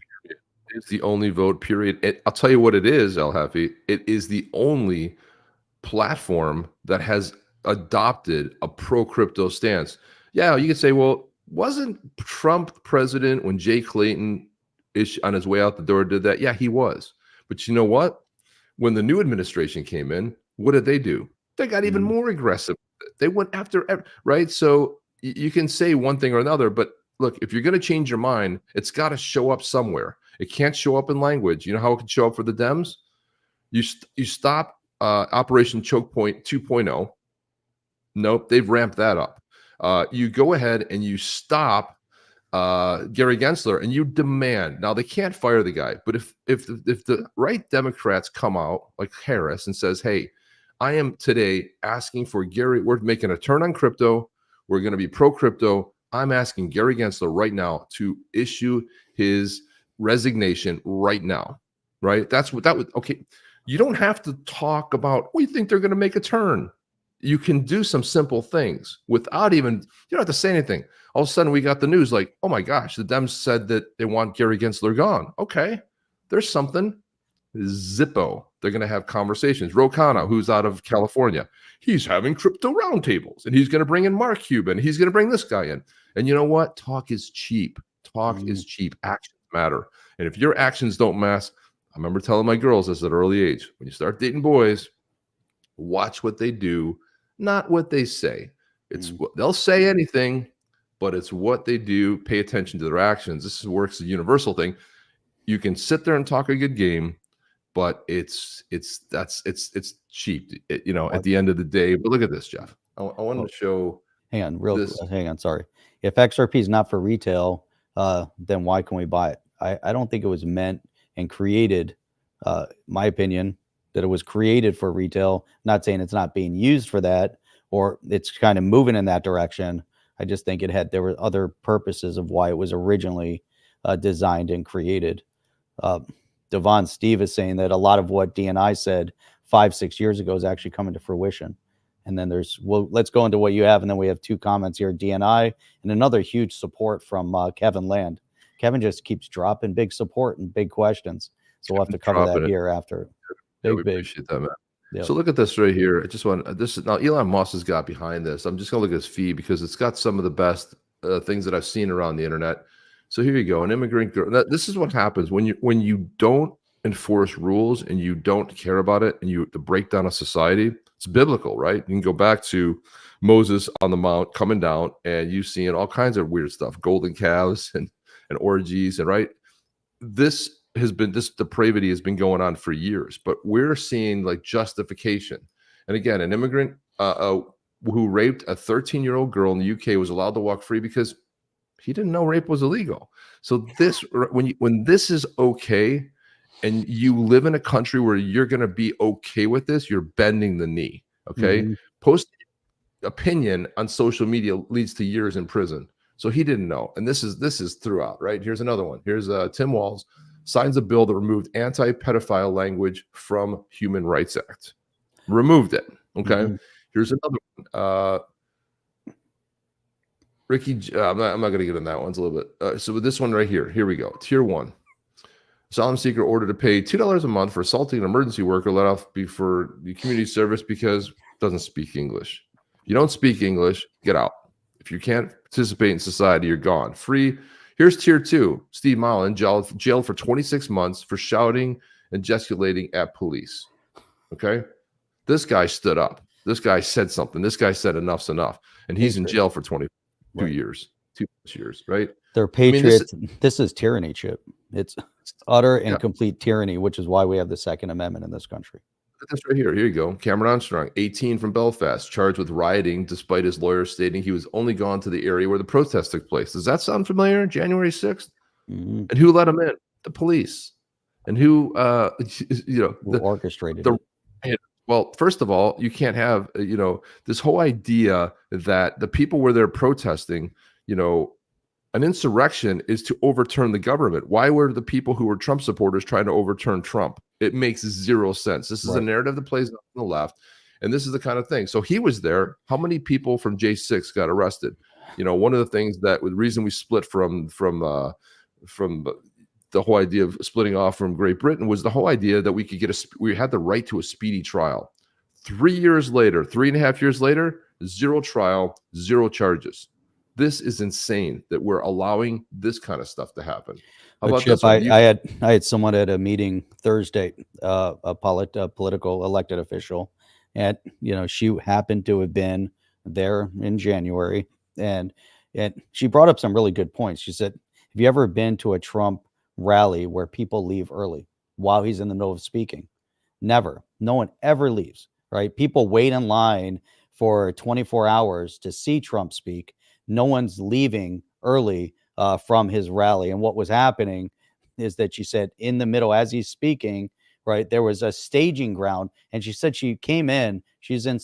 It's the only vote, period. I'll tell you what it is, El Jefe. It is the only platform that has adopted a pro-crypto stance. Yeah, you could say, well, wasn't Trump president when Jay Clayton on his way out the door did that? Yeah, he was. But you know what? When the new administration came in, what did they do? They got even more aggressive. They went after, right? So you can say one thing or another, but look, if you're going to change your mind, it's got to show up somewhere. It can't show up in language. You know how it can show up for the Dems? You stop Operation Choke Point 2.0. Nope, they've ramped that up. You go ahead and you stop Gary Gensler and you demand. Now they can't fire the guy, but if the right Democrats come out like Harris and says, "Hey, I am today asking for Gary. We're making a turn on crypto. We're going to be pro-crypto. I'm asking Gary Gensler right now to issue his resignation right now." Right? That's what that would. Okay, you don't have to talk about. We think they're going to make a turn. You can do some simple things without even. You don't have to say anything. All of a sudden, we got the news like, "Oh my gosh, the Dems said that they want Gary Gensler gone." Okay, there's something. Zippo. They're going to have conversations. Rokana, who's out of California, he's having crypto roundtables, and he's going to bring in Mark Cuban. He's going to bring this guy in. And you know what? Talk is cheap. Talk is cheap. Actions matter. And if your actions don't match, I remember telling my girls this at an early age, when you start dating boys, watch what they do, not what they say. It's they'll say anything, but it's what they do. Pay attention to their actions. This works a universal thing. You can sit there and talk a good game, but it's cheap, at the end of the day. But look at this, Jeff. I wanted to show. Hang on. Sorry. If XRP is not for retail, then why can we buy it? I don't think it was meant and created, my opinion, that it was created for retail. Not saying it's not being used for that, or it's kind of moving in that direction. I just think there were other purposes of why it was originally designed and created. Devon Steve is saying that a lot of what DNI said 5-6 years ago is actually coming to fruition. And then let's go into what you have. And then we have two comments here, DNI, and another huge support from Kevin Land. Kevin just keeps dropping big support and big questions. So we'll have to cover that here after. We appreciate that, man. Yep. So look at this right here. I just want this is now Elon Musk has got behind this. I'm just gonna look at his feed because it's got some of the best things that I've seen around the internet. So here you go, an immigrant girl. Now, this is what happens when you don't enforce rules and you don't care about it, and the breakdown of society. It's biblical, right? You can go back to Moses on the mount coming down, and you've seen all kinds of weird stuff, golden calves and orgies, and right. This depravity has been going on for years, but we're seeing like justification. And again, an immigrant who raped a 13-year-old girl in the UK was allowed to walk free because he didn't know rape was illegal. So this, when this is okay, and you live in a country where you're going to be okay with this, you're bending the knee. Okay, post opinion on social media leads to years in prison. So he didn't know, and this is throughout. Right, here's another one. Here's Tim Walz signs a bill that removed anti-pedophile language from Human Rights Act. Removed it. Okay, here's another one. Ricky, I'm not going to get in that one. It's a little bit. So with this one right here, here we go. Tier 1. Asylum seeker ordered to pay $2 a month for assaulting an emergency worker let off for the community service because doesn't speak English. If you don't speak English, get out. If you can't participate in society, you're gone. Free Here's tier 2, Steve Mullen, jailed for 26 months for shouting and gesticulating at police. Okay. This guy stood up. This guy said something. This guy said enough's enough. And he's in jail for 22 years, 2+ years, right? They're patriots. This is tyranny, Chip. It's utter and complete tyranny, which is why we have the Second Amendment in this country. That's right here. Here you go. Cameron Armstrong, 18, from Belfast, charged with rioting despite his lawyer stating he was only gone to the area where the protest took place. Does that sound familiar? January 6th? And who let him in? The police. And who, who orchestrated it? Well, first of all, you can't have, this whole idea that the people were there protesting, an insurrection is to overturn the government. Why were the people who were Trump supporters trying to overturn Trump? It makes zero sense. This is a narrative that plays on the left, and this is the kind of thing. So he was there. How many people from J6 got arrested? One of the things the reason we split from the whole idea of splitting off from Great Britain was the whole idea that we had the right to a speedy trial. 3 years later, 3.5 years later, zero trial, zero charges. This is insane that we're allowing this kind of stuff to happen. How about Chip, this? I had someone at a meeting Thursday, a political elected official, and she happened to have been there in January, and she brought up some really good points. She said, "Have you ever been to a Trump rally where people leave early while he's in the middle of speaking? Never. No one ever leaves, right? People wait in line for 24 hours to see Trump speak. No one's leaving early from his rally." And what was happening is that she said in the middle, as he's speaking, right, there was a staging ground. And she said she came in, she was in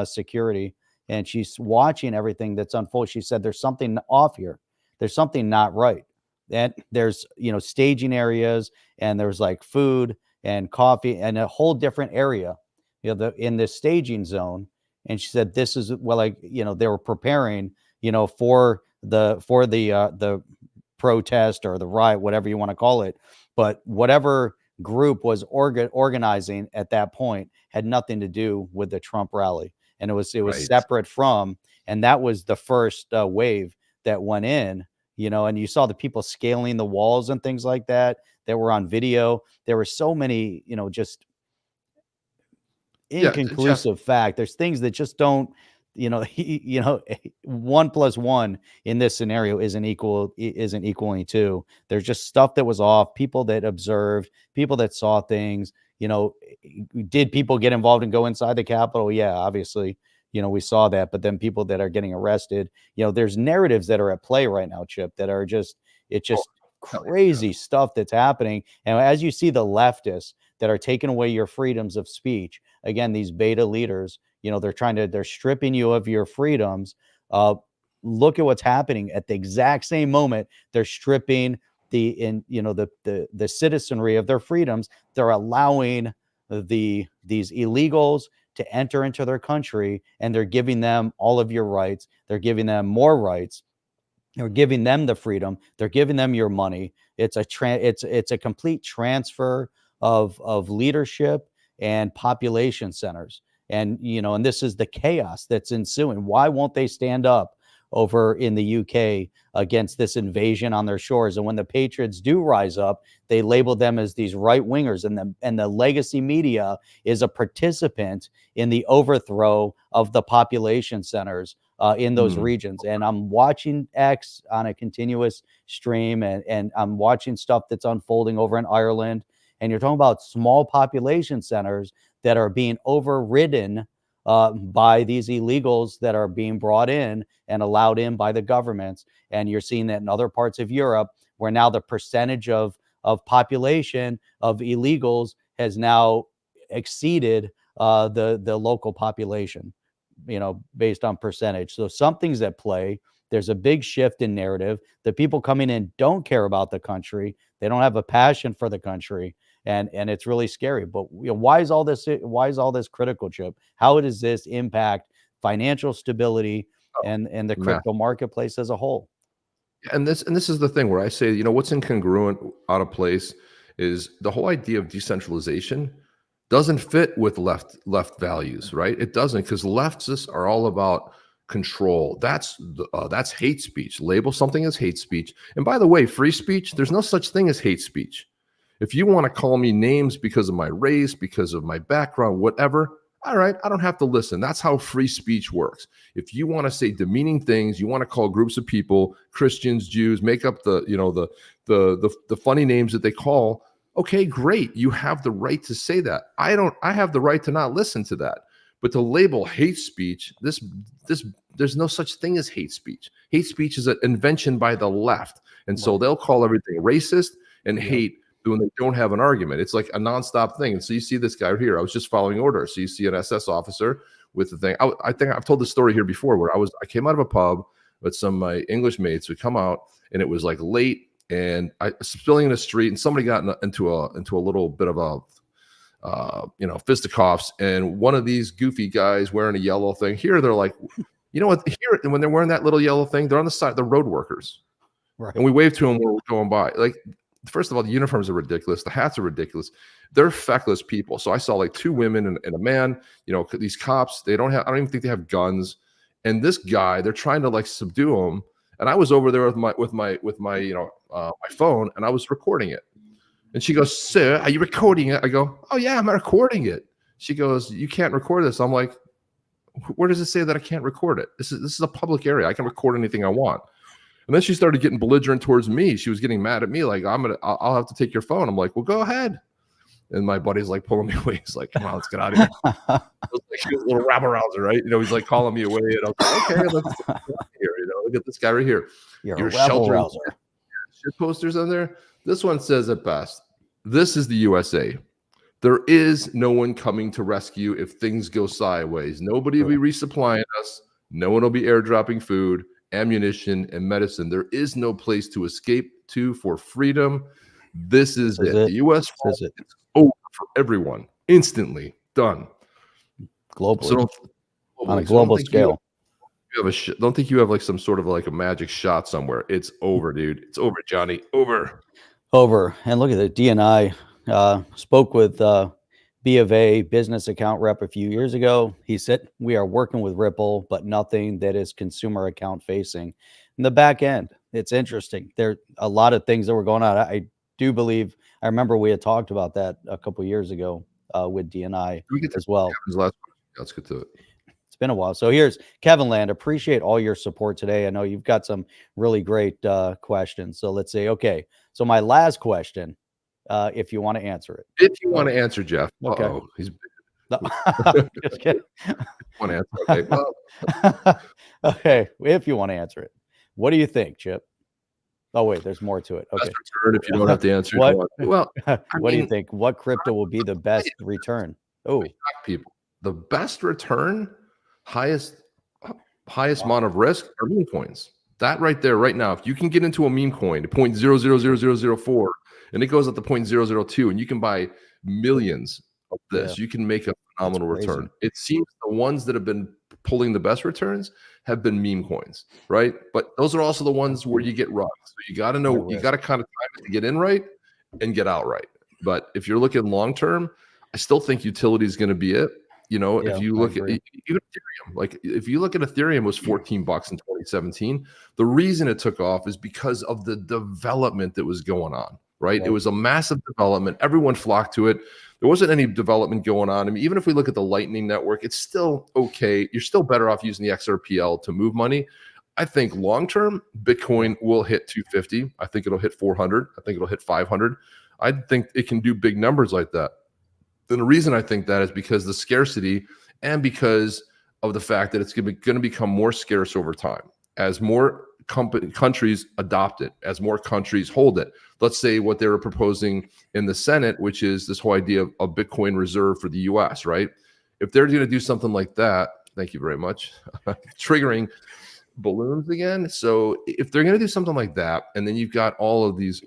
security, and she's watching everything that's unfolding. She said, there's something off here. There's something not right. And there's, staging areas, and there's like food and coffee and a whole different area, in this staging zone. And she said, this is, they were preparing, for the protest or the riot, whatever you want to call it. But whatever group was organizing at that point had nothing to do with the Trump rally. And it was separate from, and that was the first wave that went in, and you saw the people scaling the walls and things like that were on video. There were so many, just inconclusive fact. There's things that just don't, 1 + 1 in this scenario isn't equaling 2. There's just stuff that was off. People that observed, people that saw things. Did people get involved and go inside the Capitol? Yeah, obviously. We saw that. But then people that are getting arrested, there's narratives that are at play right now, Chip, that are crazy stuff that's happening. And as you see the leftists that are taking away your freedoms of speech, again, these beta leaders, they're stripping you of your freedoms. Look at what's happening at the exact same moment. They're stripping the citizenry of their freedoms. They're allowing these illegals to enter into their country, and they're giving them all of your rights. They're giving them more rights. They're giving them the freedom. They're giving them your money. It's a complete transfer of leadership and population centers. And, and this is the chaos that's ensuing. Why won't they stand up over in the UK against this invasion on their shores? And when the patriots do rise up, they label them as these right wingers, and the legacy media is a participant in the overthrow of the population centers in those regions. And I'm watching X on a continuous stream, and I'm watching stuff that's unfolding over in Ireland. And you're talking about small population centers that are being overridden by these illegals that are being brought in and allowed in by the governments. And you're seeing that in other parts of Europe, where now the percentage of population of illegals has now exceeded the local population, based on percentage. So something's at play. There's a big shift in narrative. The people coming in don't care about the country. They don't have a passion for the country. And it's really scary. But why is all this critical, Chip? How does this impact financial stability and the crypto marketplace as a whole? And this is the thing where I say, what's incongruent, out of place, is the whole idea of decentralization doesn't fit with left values, right? It doesn't, because leftists are all about control. That's hate speech. Label something as hate speech. And by the way, free speech, there's no such thing as hate speech. If you want to call me names because of my race, because of my background, whatever, all right, I don't have to listen. That's how free speech works. If you want to say demeaning things, you want to call groups of people, Christians, Jews, make up the funny names that they call, okay, great. You have the right to say that. I have the right to not listen to that. But to label hate speech, there's no such thing as hate speech. Hate speech is an invention by the left. And so they'll call everything racist and hate when they don't have an argument. It's like a nonstop thing. And so you see this guy here. I was just following orders. So you see an SS officer with the thing. I think I've told the story here before where I came out of a pub with some of my English mates. We come out and it was like late and I was spilling in the street and somebody got into a little bit of a fisticuffs, and one of these goofy guys wearing a yellow thing here, they're like, you know what, here, when they're wearing that little yellow thing, they're on the side, the road workers. Right. And we wave to them when we're going by. Like, first of all, the uniforms are ridiculous. The hats are ridiculous. They're feckless people. So I saw like two women and a man, these cops, I don't even think they have guns. And this guy, they're trying to like subdue him. And I was over there with my phone and I was recording it. And she goes, "Sir, are you recording it?" I go, "Oh yeah, I'm recording it." She goes, "You can't record this." I'm like, "Where does it say that I can't record it? This is a public area. I can record anything I want." And then she started getting belligerent towards me. She was getting mad at me, like, I'll have to take your phone. I'm like, "Well, go ahead." And my buddy's like pulling me away. He's like, "Come on, let's get out of here." She was a little rabble rouser, right? He's like calling me away, and I was like, "Okay, let's get here." Look at this guy right here. You're a rabble rouser. Shit posters on there. This one says it best. This is the USA. There is no one coming to rescue if things go sideways. Nobody will be resupplying us. No one will be airdropping food, ammunition, and medicine. There is no place to escape to for freedom. This is it. The U.S. It's over for everyone. Instantly. Done. Globally. So on a global scale. Don't think you have like some sort of like a magic shot somewhere. It's over, dude. It's over, Johnny. Over. And look at the DNI spoke with B of A business account rep a few years ago. He said, "We are working with Ripple, but nothing that is consumer account facing." In the back end, it's interesting. There are a lot of things that were going on. I do believe, I remember we had talked about that a couple of years ago with DNI as well. Let's get to it. It's been a while. So here's Kevin Land. Appreciate all your support today. I know you've got some really great questions. So let's say, okay. So my last question, if you want to answer it. If you want to answer, Jeff. Okay. He's just kidding. Want to answer? Okay. Well. Okay. If you want to answer it, what do you think, Chip? Oh wait, there's more to it. Okay. Best return if you don't have to answer. What do you think? What crypto will be the best return? Oh, people, the best return. Highest amount of risk are meme coins. That right there, right now, if you can get into a meme coin at 0.000004 and it goes up to 0.002 and you can buy millions of this, you can make a phenomenal return. It seems the ones that have been pulling the best returns have been meme coins, right? But those are also the ones where you get run. So you got to know, you got to kind of time it to get in right and get out right. But if you're looking long term, I still think utility is going to be it. If you look at even Ethereum, like if you look at Ethereum, it was $14 in 2017. The reason it took off is because of the development that was going on, right? It was a massive development. Everyone flocked to it. There wasn't any development going on. I mean, even if we look at the Lightning Network, it's still okay. You're still better off using the XRPL to move money. I think long-term, Bitcoin will hit 250. I think it'll hit 400. I think it'll hit 500. I think it can do big numbers like that. And the reason I think that is because the scarcity and because of the fact that it's going to become more scarce over time as more countries adopt it, as more countries hold it. Let's say what they were proposing in the Senate, which is this whole idea of a Bitcoin reserve for the U.S., right? If they're going to do something like that, thank you very much, triggering balloons again. So if they're going to do something like that, and then you've got all of these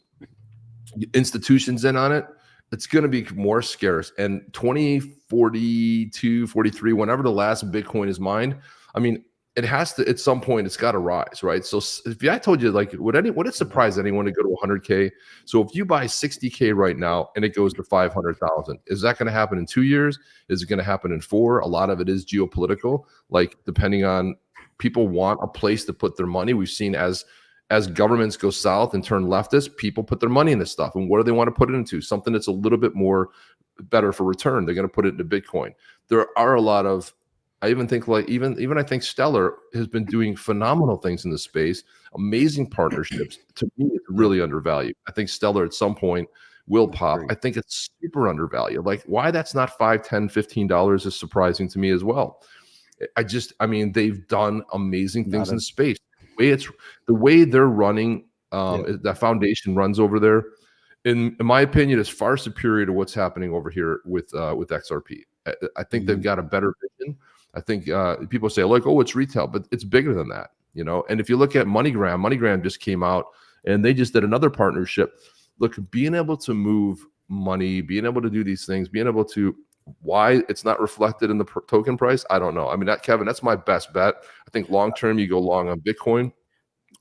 institutions in on it, it's going to be more scarce. And 2042, 43, whenever the last Bitcoin is mined, I mean, it has to, at some point, it's got to rise, right? So if I told you, like, would it surprise anyone to go to 100K? So if you buy 60K right now and it goes to 500,000, is that going to happen in 2 years? Is it going to happen in 4? A lot of it is geopolitical, like depending on People want a place to put their money. We've seen as governments go south and turn leftist, people put their money in this stuff. And what do they want to put it into? Something that's a little bit more better for return. They're going to put it into Bitcoin. There are a lot of, I even think like even I think Stellar has been doing phenomenal things in this space, amazing partnerships. To me, it's really undervalued. I think Stellar at some point will pop. I think it's super undervalued. Like why that's not $5, $10, $15 is surprising to me as well. I mean, they've done amazing things in space. The way they're running, that foundation runs over there, in my opinion, is far superior to what's happening over here with XRP. I think they've got a better vision. I think people say like, oh, it's retail, but it's bigger than that, you know. And if you look at MoneyGram just came out and they just did another partnership. Look, being able to move money, being able to do these things, being able to, why it's not reflected in the token price, I don't know. I mean, Kevin, that's my best bet. I think long term you go long on Bitcoin.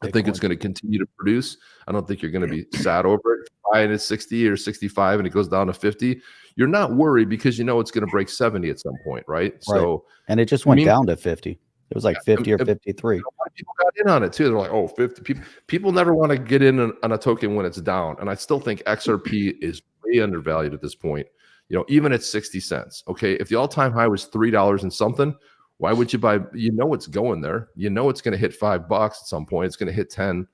I think it's going to continue to produce. I don't think you're going to be sad over it. Buying at 60 or 65 and it goes down to 50, you're not worried because you know it's going to break 70 at some point, right? So, and it just went down to 50. It was like 50 or 53. A lot of people got in on it too. They're like, oh, 50. People never want to get in on a token when it's down. And I still think XRP is way undervalued at this point. You know, even at 60 cents. Okay, if the all-time high was $3 and something, why would you buy? You know it's going there. You know it's going to hit $5 at some point. It's going to hit 10,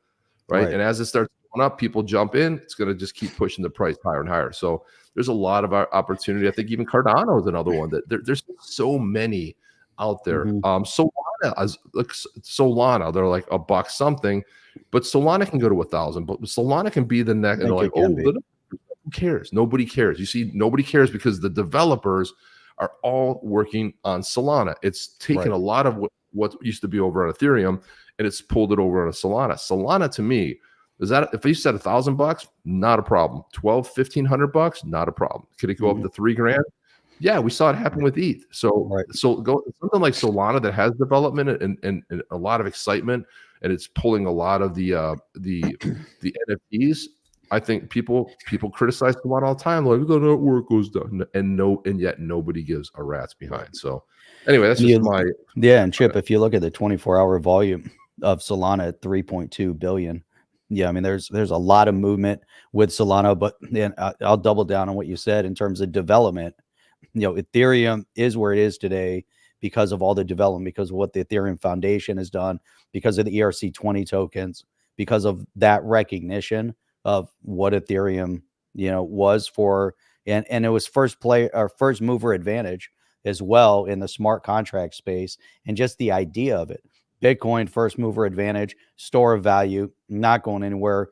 right? And as it starts going up, people jump in. It's going to just keep pushing the price higher and higher. So there's a lot of opportunity. I think even Cardano is another one that there's so many out there. Solana, they're like $1 something, but Solana can go to 1,000. But Solana can be the next. And they're like, who cares? Nobody cares. You see, nobody cares because the developers are all working on Solana. It's taken a lot of what used to be over on Ethereum and it's pulled it over on Solana. Solana to me, is that if you said $1,000, not a problem. $1,500, not a problem. Could it go up to $3,000? Yeah, we saw it happen with ETH. So go something like Solana that has development and a lot of excitement, and it's pulling a lot of the NFTs. I think people criticize Solana all the time, like the network goes down, and yet nobody gives a rat's behind. So anyway, that's just my and Chip. If you look at the 24-hour volume of Solana at 3.2 billion. Yeah, I mean, there's a lot of movement with Solana, but then I'll double down on what you said in terms of development. You know, Ethereum is where it is today because of all the development, because of what the Ethereum Foundation has done, because of the ERC20 tokens, because of that recognition of what Ethereum, was for, and it was first mover advantage as well in the smart contract space, and just the idea of it. Bitcoin, first mover advantage, store of value, not going anywhere.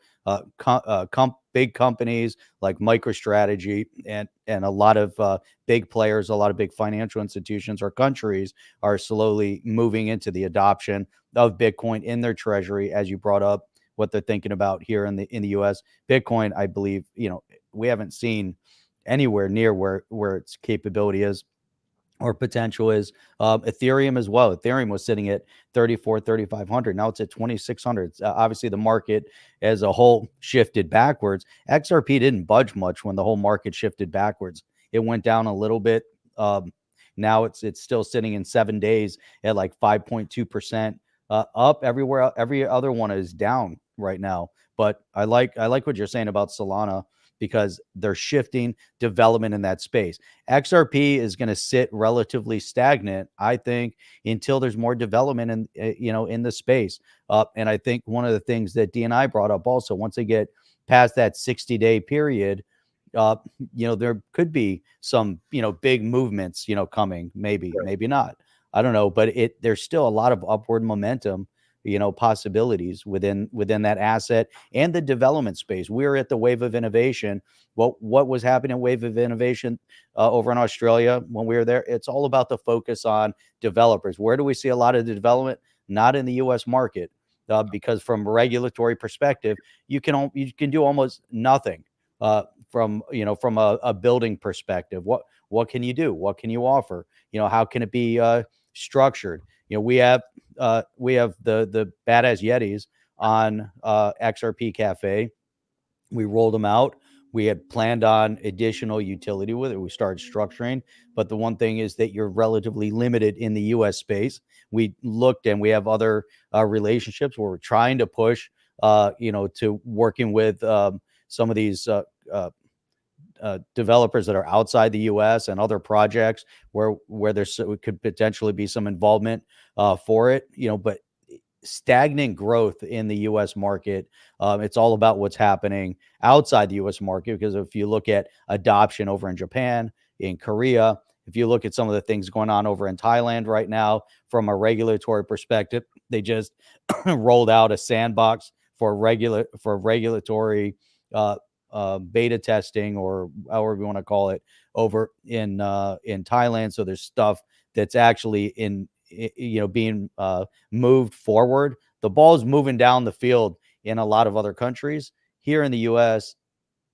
Big companies like MicroStrategy and a lot of big players, a lot of big financial institutions or countries are slowly moving into the adoption of Bitcoin in their treasury, as you brought up what they're thinking about here in the US. Bitcoin, I believe, we haven't seen anywhere near where its capability is or potential is. Ethereum as well. Ethereum was sitting at 3,500. Now it's at 2,600. Obviously, the market as a whole shifted backwards. XRP didn't budge much when the whole market shifted backwards. It went down a little bit. Now it's still sitting in 7 days at like 5.2% up. Everywhere, every other one is down right now. But I like what you're saying about Solana, because they're shifting development in that space. XRP is going to sit relatively stagnant, I think, until there's more development in the space. And I think one of the things that DNI brought up also, once they get past that 60-day period, there could be some, big movements, coming, maybe not. I don't know, but there's still a lot of upward momentum, possibilities within that asset and the development space. We're at the wave of innovation. What was happening in wave of innovation over in Australia when we were there? It's all about the focus on developers. Where do we see a lot of the development? Not in the U.S. market, because from a regulatory perspective, you can do almost nothing from a building perspective. What can you do? What can you offer? How can it be structured? We have the badass YETIS on XRP.cafe. We rolled them out. We had planned on additional utility with it. We started structuring, but the one thing is that you're relatively limited in the U.S. space. We looked, and we have other relationships where we're trying to push, to working with some of these developers that are outside the U.S. and other projects where there's could potentially be some involvement for it. But stagnant growth in the U.S. market. It's all about what's happening outside the U.S. market, because if you look at adoption over in Japan, in Korea, if you look at some of the things going on over in Thailand right now, from a regulatory perspective, they just rolled out a sandbox for regulatory beta testing, or however you want to call it, over in Thailand. So there's stuff that's actually being moved forward. The ball is moving down the field in a lot of other countries. Here in the U.S.,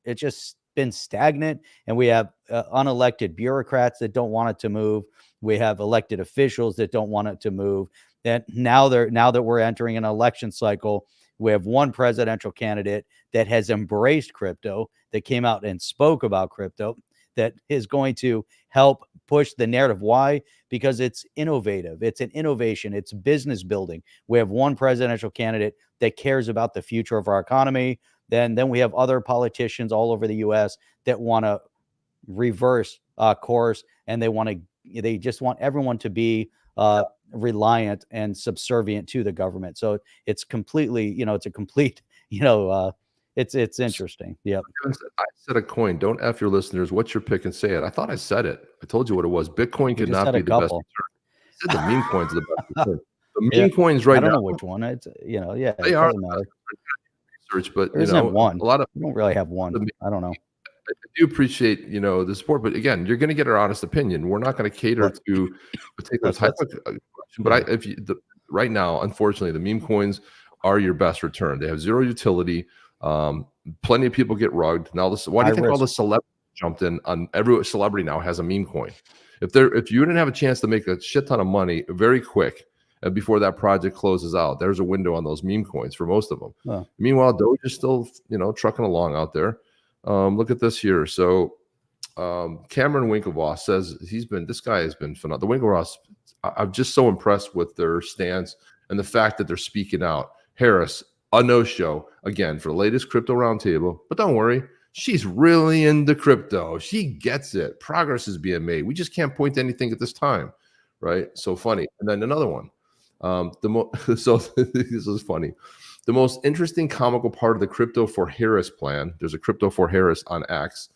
it's just been stagnant, and we have unelected bureaucrats that don't want it to move. We have elected officials that don't want it to move. And now that we're entering an election cycle, we have one presidential candidate that has embraced crypto, that came out and spoke about crypto, that is going to help push the narrative. Why? Because it's innovative. It's an innovation. It's business building. We have one presidential candidate that cares about the future of our economy. Then we have other politicians all over the U.S. that want to reverse course, and they just want everyone to be reliant and subservient to the government. So it's completely, it's a complete, it's interesting. Yeah. I said a coin. Don't F your listeners. What's your pick and say it? I thought I said it. I told you what it was. Bitcoin could not be the best return. I said the meme coin's the best return. The meme coins right now. I don't know which one. It's, they it are doesn't matter. Research, but there isn't one. A lot of we don't really have one. I don't know. I do appreciate, the support, but again, you're going to get our honest opinion. We're not going to cater to a particular type of question. But right now, unfortunately, the meme coins are your best return. They have zero utility. Plenty of people get rugged. Now, why do you think all the celebrities jumped in? On every celebrity now has a meme coin. If you didn't have a chance to make a shit ton of money very quick, and before that project closes out, there's a window on those meme coins for most of them. Oh. Meanwhile, Doge is still, trucking along out there. Look at this here. So Cameron Winklevoss says this guy has been phenomenal. The Winklevoss, I'm just so impressed with their stance and the fact that they're speaking out. Harris, a no-show, again, for the latest crypto roundtable. But don't worry, she's really into crypto. She gets it. Progress is being made. We just can't point to anything at this time, right? So funny. And then another one. So this is funny. The most interesting comical part of the Crypto for Harris plan, there's a Crypto for Harris on X,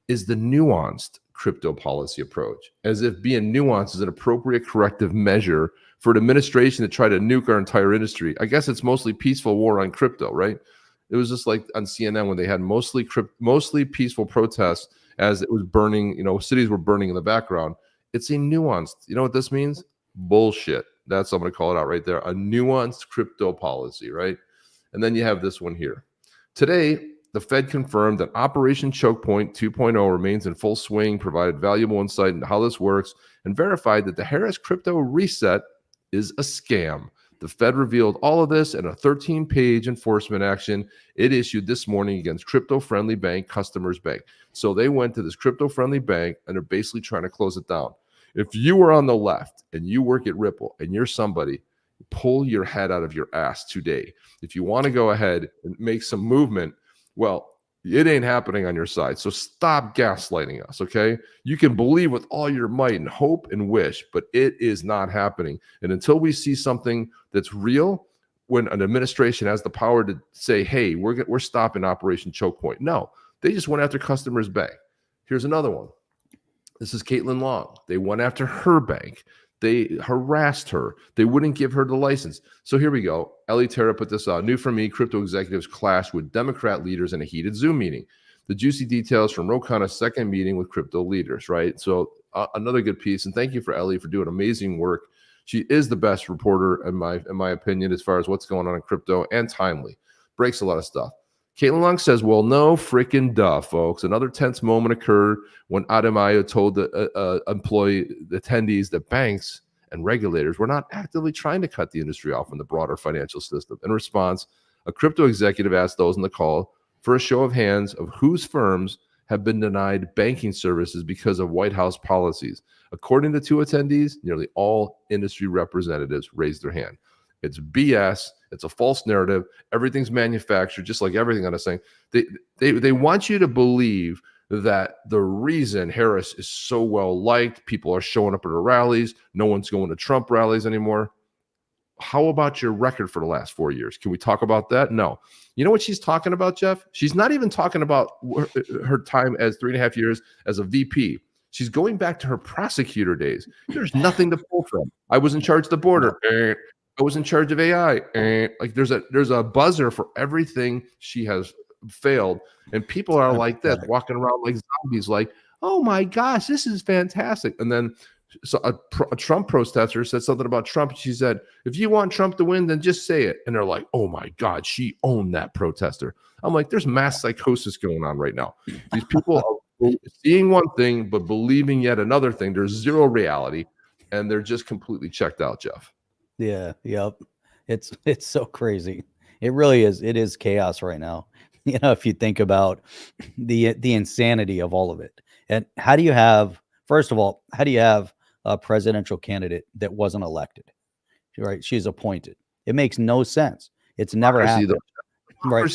is the nuanced crypto policy approach, as if being nuanced is an appropriate corrective measure for an administration to try to nuke our entire industry. I guess it's mostly peaceful war on crypto, right? It was just like on CNN when they had mostly peaceful protests as it was burning, cities were burning in the background. It's a nuanced, you know what this means? Bullshit. That's, I'm going to call it out right there. A nuanced crypto policy, right? And then you have this one here. Today, the Fed confirmed that Operation Choke Point 2.0 remains in full swing, provided valuable insight into how this works, and verified that the Harris crypto reset is a scam. The Fed revealed all of this in a 13-page enforcement action it issued this morning against crypto-friendly bank Customers Bank. So they went to this crypto-friendly bank, and they're basically trying to close it down. If you were on the left and you work at Ripple and you're somebody, pull your head out of your ass today. If you want to go ahead and make some movement, well, it ain't happening on your side. So stop gaslighting us, okay? You can believe with all your might and hope and wish, but it is not happening. And until we see something that's real, when an administration has the power to say, hey, we're stopping Operation Choke Point. No, they just went after Customers Bank. Here's another one. This is Caitlin Long. They went after her bank. They harassed her. They wouldn't give her the license. So here we go. Ellie Terra put this out. New for me, crypto executives clash with Democrat leaders in a heated Zoom meeting. The juicy details from Ro Khanna's second meeting with crypto leaders, right? So another good piece. And thank you for Ellie for doing amazing work. She is the best reporter, in my opinion, as far as what's going on in crypto, and timely. Breaks a lot of stuff. Caitlin Long says, well, no freaking duh, folks. Another tense moment occurred when Ademayo told the employee attendees that banks and regulators were not actively trying to cut the industry off from the broader financial system. In response, a crypto executive asked those in the call for a show of hands of whose firms have been denied banking services because of White House policies. According to 2 attendees, nearly all industry representatives raised their hand. It's BS. It's a false narrative. Everything's manufactured, just like everything I'm saying. They want you to believe that the reason Harris is so well liked, people are showing up at her rallies, no one's going to Trump rallies anymore. How about your record for the last 4 years? Can we talk about that? No. You know what she's talking about, Jeff? She's not even talking about her time as 3.5 years as a VP. She's going back to her prosecutor days. There's nothing to pull from. I was in charge of the border. I was in charge of AI. Like there's a buzzer for everything she has failed. And people are like this, walking around like zombies, like, oh my gosh, this is fantastic. And then so a Trump protester said something about Trump. She said, if you want Trump to win, then just say it. And they're like, oh my God, she owned that protester. I'm like, there's mass psychosis going on right now. These people are seeing one thing, but believing yet another thing. There's zero reality, and they're just completely checked out, Jeff. Yeah. Yep. It's so crazy. It really is. It is chaos right now. You know, if you think about the insanity of all of it. And how do you have, first of all, how do you have a presidential candidate that wasn't elected? Right? She's appointed. It makes no sense. It's never happened. Right?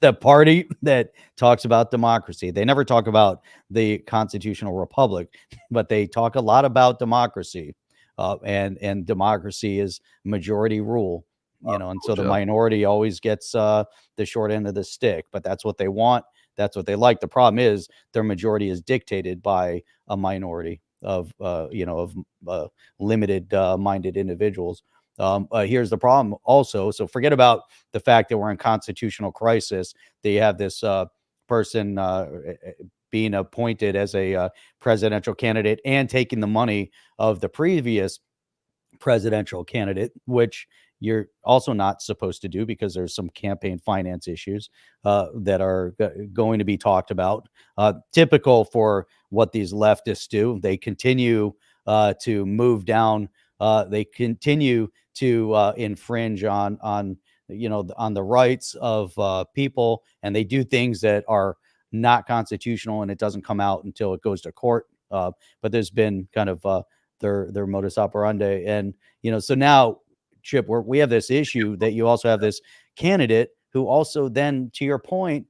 The party that talks about democracy, they never talk about the constitutional republic, but they talk a lot about democracy. And democracy is majority rule, you know, and so the minority always gets the short end of the stick, but that's what they want. That's what they like. The problem is their majority is dictated by a minority of, limited minded individuals. Here's the problem also. So forget about the fact that we're in constitutional crisis. That you have this person being appointed as a presidential candidate and taking the money of the previous presidential candidate, which you're also not supposed to do because there's some campaign finance issues that are going to be talked about. Typical for what these leftists do. They continue to move down. They continue to infringe on the rights of people, and they do things that are not constitutional, and it doesn't come out until it goes to court. But there's been kind of their modus operandi, and so now, Chip, we have this issue that you also have this candidate who also then, to your point,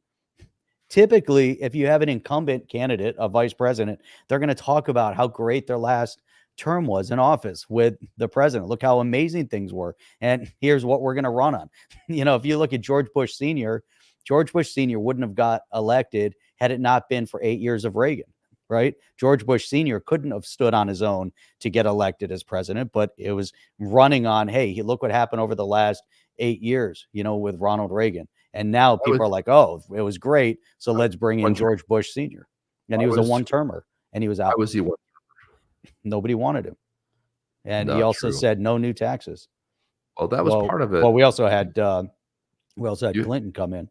typically, if you have an incumbent candidate, a vice president, they're going to talk about how great their last term was in office with the president. Look how amazing things were, and here's what we're going to run on. If you look at George Bush Sr., wouldn't have got elected had it not been for 8 years of Reagan, right? George Bush Sr. couldn't have stood on his own to get elected as president, but it was running on, hey, look what happened over the last 8 years, with Ronald Reagan. And now people are like, oh, it was great, so let's bring in George Bush Sr. And he was a one-termer, and he was out. Nobody wanted him. And he also said no new taxes. Well, that was part of it. Well, we also had Clinton come in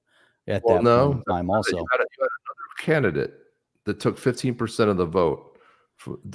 at that point in time also. You had another candidate that took 15% of the vote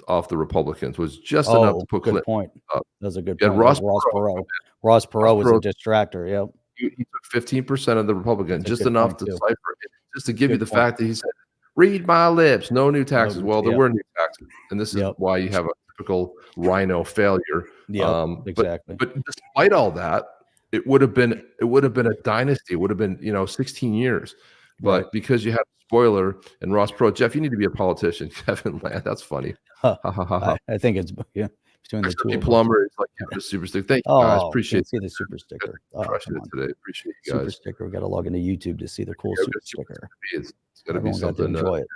off the Republicans, was just enough to put Clinton point. Up. That's a good point. Ross Perot. Ross Perot was a distractor. Yep. He took 15% of the Republicans, just enough to cipher it, just to give you the fact that he said, read my lips, no new taxes. Well, there were new taxes, and this is why you have a typical rhino failure. Yeah, exactly. But despite all that, it would have been a dynasty. It would have been 16 years. But because you had a spoiler and Ross Perot, Jeff, you need to be a politician. Kevin Land, that's funny. I think it's between the two. Plumber is like a super sticker. Thank you guys. Appreciate it. See the super sticker. Crushing it today. Appreciate you guys. Super sticker. We got to log into YouTube to see the cool super sticker. It's got to be something. Enjoy it.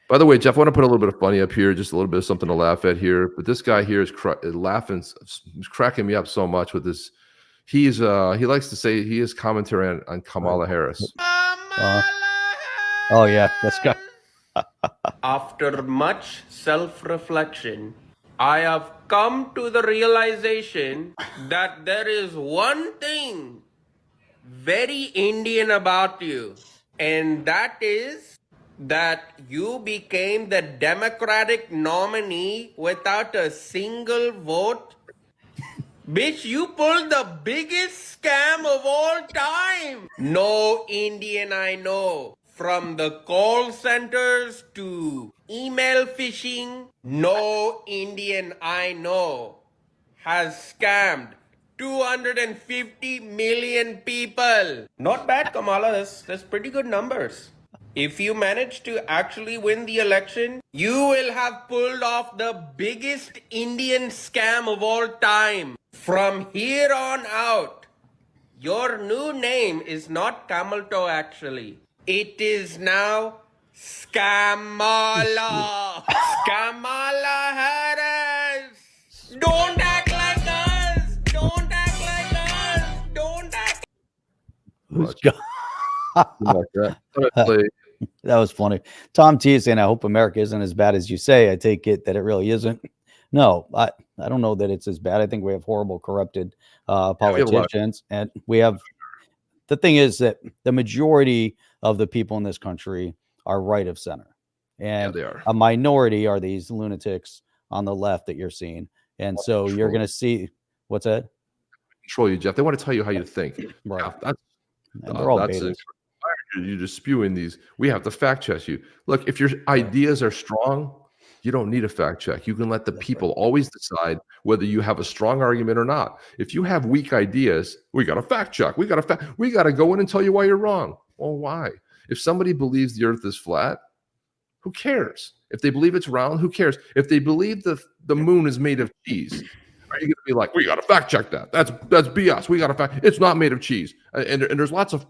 By the way, Jeff, I want to put a little bit of funny up here, just a little bit of something to laugh at here. But this guy here is laughing, he's cracking me up so much with this. He likes to say he is commentary on Kamala Harris. Oh yeah, this guy. After much self-reflection, I have come to the realization that there is one thing very Indian about you, and that is that you became the Democratic nominee without a single vote Bitch, you pulled the biggest scam of all time. No Indian I know, from the call centers to email phishing, no Indian I know has scammed 250 million people. Not bad, Kamala. That's pretty good numbers. If you manage to actually win the election, you will have pulled off the biggest Indian scam of all time. From here on out, your new name is not Camel Toe actually. It is now Scamala. Scamala Harris. Don't act like us. Don't act like us. Don't act. Who's Like that. That was funny. Tom T is saying, I hope America isn't as bad as you say. I take it that it really isn't. No, I don't know that it's as bad. I think we have horrible, corrupted politicians. And we have, the thing is that the majority of the people in this country are right of center. And they are. a minority are these lunatics on the left that you're seeing. And so you're going to see, what's that? Control you, Jeff. They want to tell you how you think. Right. Yeah, that's And they're all that's betas. you're just spewing these. We have to fact check you. Look, if your ideas are strong, you don't need a fact check. You can let the people always decide whether you have a strong argument or not. If you have weak ideas, we got to fact check. We got to go in and tell you why you're wrong. Well, why? If somebody believes the earth is flat, who cares? If they believe it's round, who cares? If they believe the moon is made of cheese, are you going to be like, we got to fact check that? That's BS. We got to fact. It's not made of cheese, and there's lots of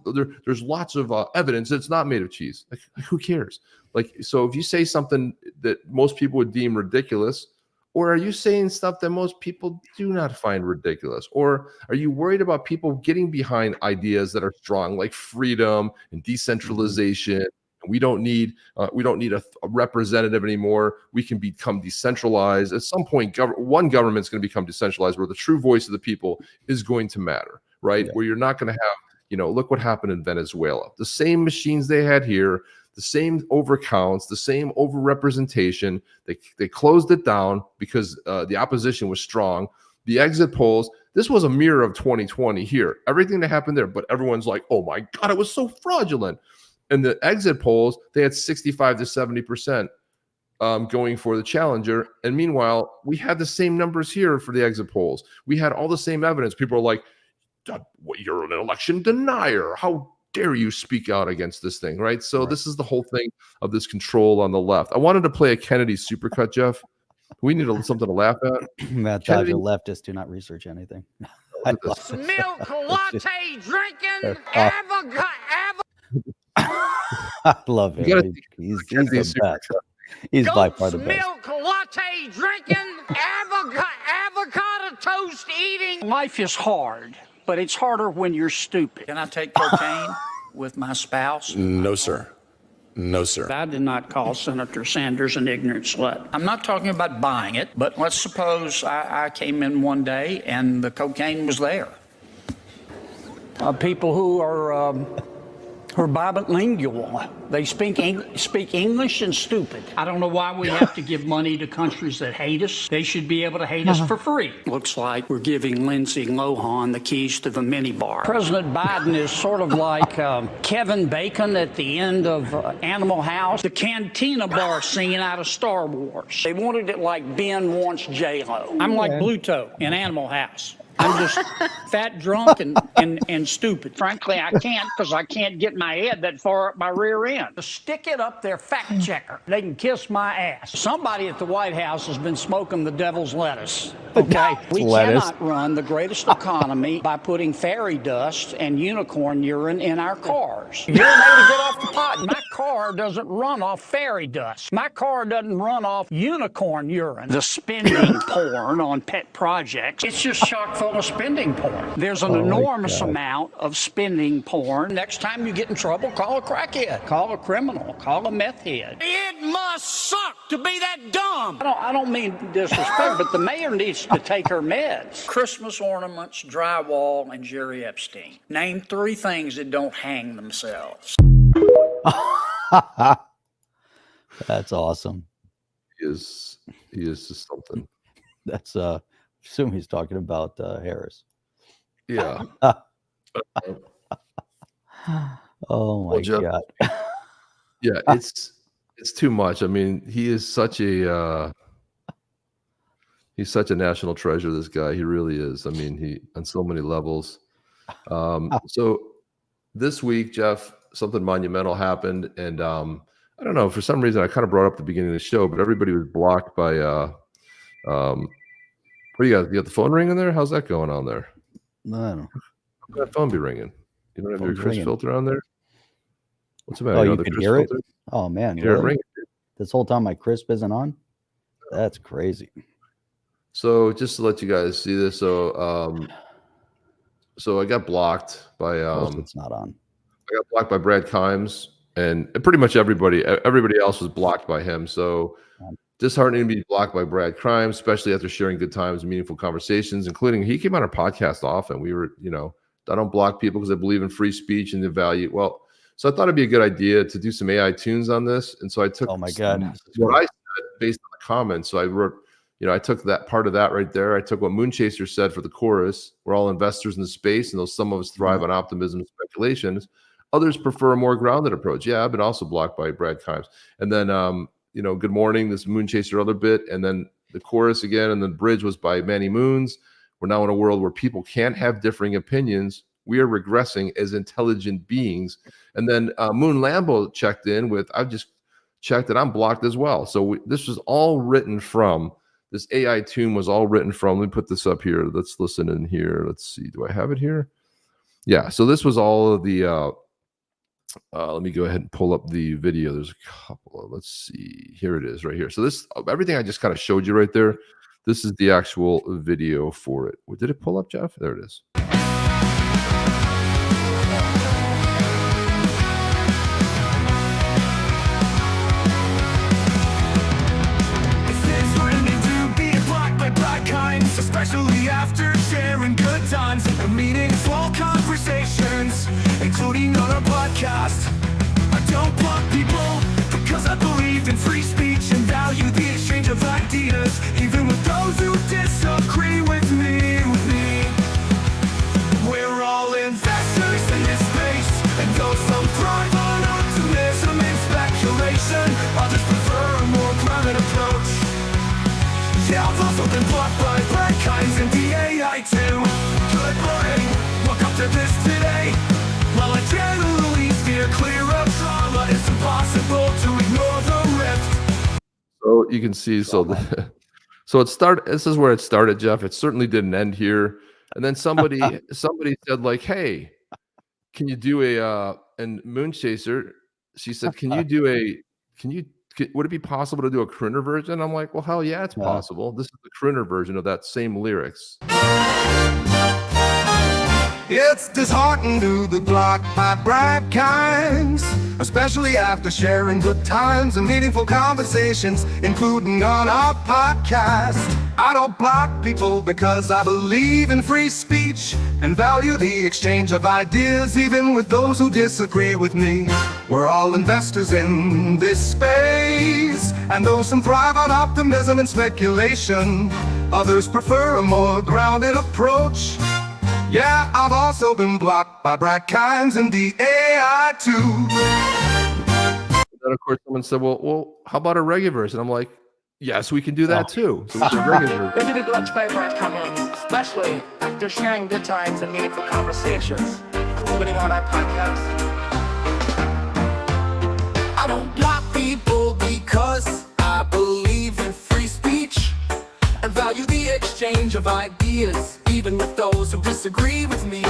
evidence it's not made of cheese. Like, who cares? Like, so if you say something that most people would deem ridiculous, or are you saying stuff that most people do not find ridiculous, or are you worried about people getting behind ideas that are strong, like freedom and decentralization? We don't need a representative anymore. We can become decentralized. At some point, one government's going to become decentralized, where the true voice of the people is going to matter, right? Yeah. Where you're not going to have, look what happened in Venezuela. The same machines they had here, the same overcounts, the same overrepresentation. They closed it down because the opposition was strong. The exit polls, this was a mirror of 2020 here. Everything that happened there, but everyone's like, oh my God, it was so fraudulent. And the exit polls, they had 65 to 70% going for the challenger. And meanwhile, we had the same numbers here for the exit polls. We had all the same evidence. People are like, you're an election denier. How dare you speak out against this thing, right? So This is the whole thing of this control on the left. I wanted to play a Kennedy supercut, Jeff. We need something to laugh at. Matt Dodger, leftists do not research anything. Milk latte drinking, avocado. I love him. He's the best. He's by far the best. Milk latte drinking, avocado toast eating. Life is hard, but it's harder when you're stupid. Can I take cocaine with my spouse? No, sir. No, sir. I did not call Senator Sanders an ignorant slut. I'm not talking about buying it, but let's suppose I came in one day and the cocaine was there. People who are bilingual. They speak English and stupid. I don't know why we have to give money to countries that hate us. They should be able to hate us for free. Looks like we're giving Lindsay Lohan the keys to the minibar. President Biden is sort of like Kevin Bacon at the end of Animal House, the Cantina bar scene out of Star Wars. They wanted it like Ben wants J-Lo. I'm like Bluto in Animal House. I'm just fat, drunk, and stupid. Frankly, I can't, because I can't get my head that far up my rear end. Stick it up there, fact checker. They can kiss my ass. Somebody at the White House has been smoking the devil's lettuce. Okay, we cannot run the greatest economy by putting fairy dust and unicorn urine in our cars. You're able to get off the pot. My car doesn't run off fairy dust. My car doesn't run off unicorn urine. The spending porn on pet projects, it's just chock full of spending porn. There's an enormous amount of spending porn. Next time you get in trouble, call a crackhead, call a criminal, call a meth head. It must suck to be that dumb. I don't mean disrespect, but the mayor needs to take her meds. Christmas ornaments, drywall, and Jerry Epstein. Name 3 things that don't hang themselves. That's awesome. He is just something. That's assume he's talking about Harris. Yeah. Oh my Jeff, God. Yeah, it's too much. I mean, he's such a national treasure, this guy. He really is. I mean, he on so many levels. So this week, Jeff, something monumental happened, and I don't know, for some reason I kind of brought up at the beginning of the show, but everybody was blocked by what do you got? You got the phone ringing there? How's that going on there? No, I don't know. How can that phone be ringing? You don't have your Phone's Chris ringing. filter on there? What's the matter? Oh, know you the can Chris hear it? filter? Oh man, You hear it really? ringing? This whole time my crisp isn't on? That's crazy. So just to let you guys see this, so I got blocked by Of course it's not on. I got blocked by Brad Kimes, and pretty much everybody else was blocked by him. So disheartening to be blocked by Brad Kimes, especially after sharing good times and meaningful conversations, including he came on our podcast often. We were, I don't block people because I believe in free speech and the value. Well, so I thought it'd be a good idea to do some AI tunes on this. And so I took Oh my God. what I said based on the comments. So I wrote, I took that part of that right there. I took what Moonchaser said for the chorus. We're all investors in the space, and though some of us thrive on optimism and speculations, others prefer a more grounded approach. Yeah, I've been also blocked by Brad Kimes. And then, good morning, this Moonchaser other bit. And then the chorus again, and the bridge was by Manny Moons. We're now in a world where people can't have differing opinions. We are regressing as intelligent beings. And then Moon Lambo checked in with, I've just checked that I'm blocked as well. So this was all written from, this AI tune was all written from, let me put this up here. Let's listen in here. Let's see. Do I have it here? Yeah. So this was all of the, let me go ahead and pull up the video. There's a couple of, let's see. Here it is right here. So this, everything I just kind of showed you right there, this is the actual video for it. Did it pull up, Jeff? There it is. Especially after sharing good times and meaningful conversations, including on our podcast. I don't block people because I believe in free speech and value the exchange of ideas, even with those who disagree with me. We're all investors in this space, and though some thrive on optimism and speculation, others prefer a more grounded approach. Yeah, I've also been blocked by Brad Kimes and the AI too. Good morning, welcome to this today. While I generally steer clear of trauma, it's impossible to ignore the rift. So you can see, so it started. This is where it started, Jeff. It certainly didn't end here. And then somebody said like, "Hey, can you do a?" And Moonchaser, she said, "Can you?" Would it be possible to do a crooner version? I'm like, well, hell yeah, it's possible. This is the crooner version of that same lyrics. It's disheartening to be blocked by Brad Kimes, especially after sharing good times and meaningful conversations, including on our podcast. I don't block people because I believe in free speech and value the exchange of ideas, even with those who disagree with me. We're all investors in this space, and though some thrive on optimism and speculation, others prefer a more grounded approach. Yeah, I've also been blocked by Brad Kimes and the AI too. Then of course someone said, well, how about a reggae verse? And I'm like, yes, we can do that too. So it's a reggae verse. They did blocked by Brad Kimes, especially after sharing good times and meaningful conversations, including on our podcast. I don't block people because I believe in free speech and value the exchange of ideas, even with those who disagree with me.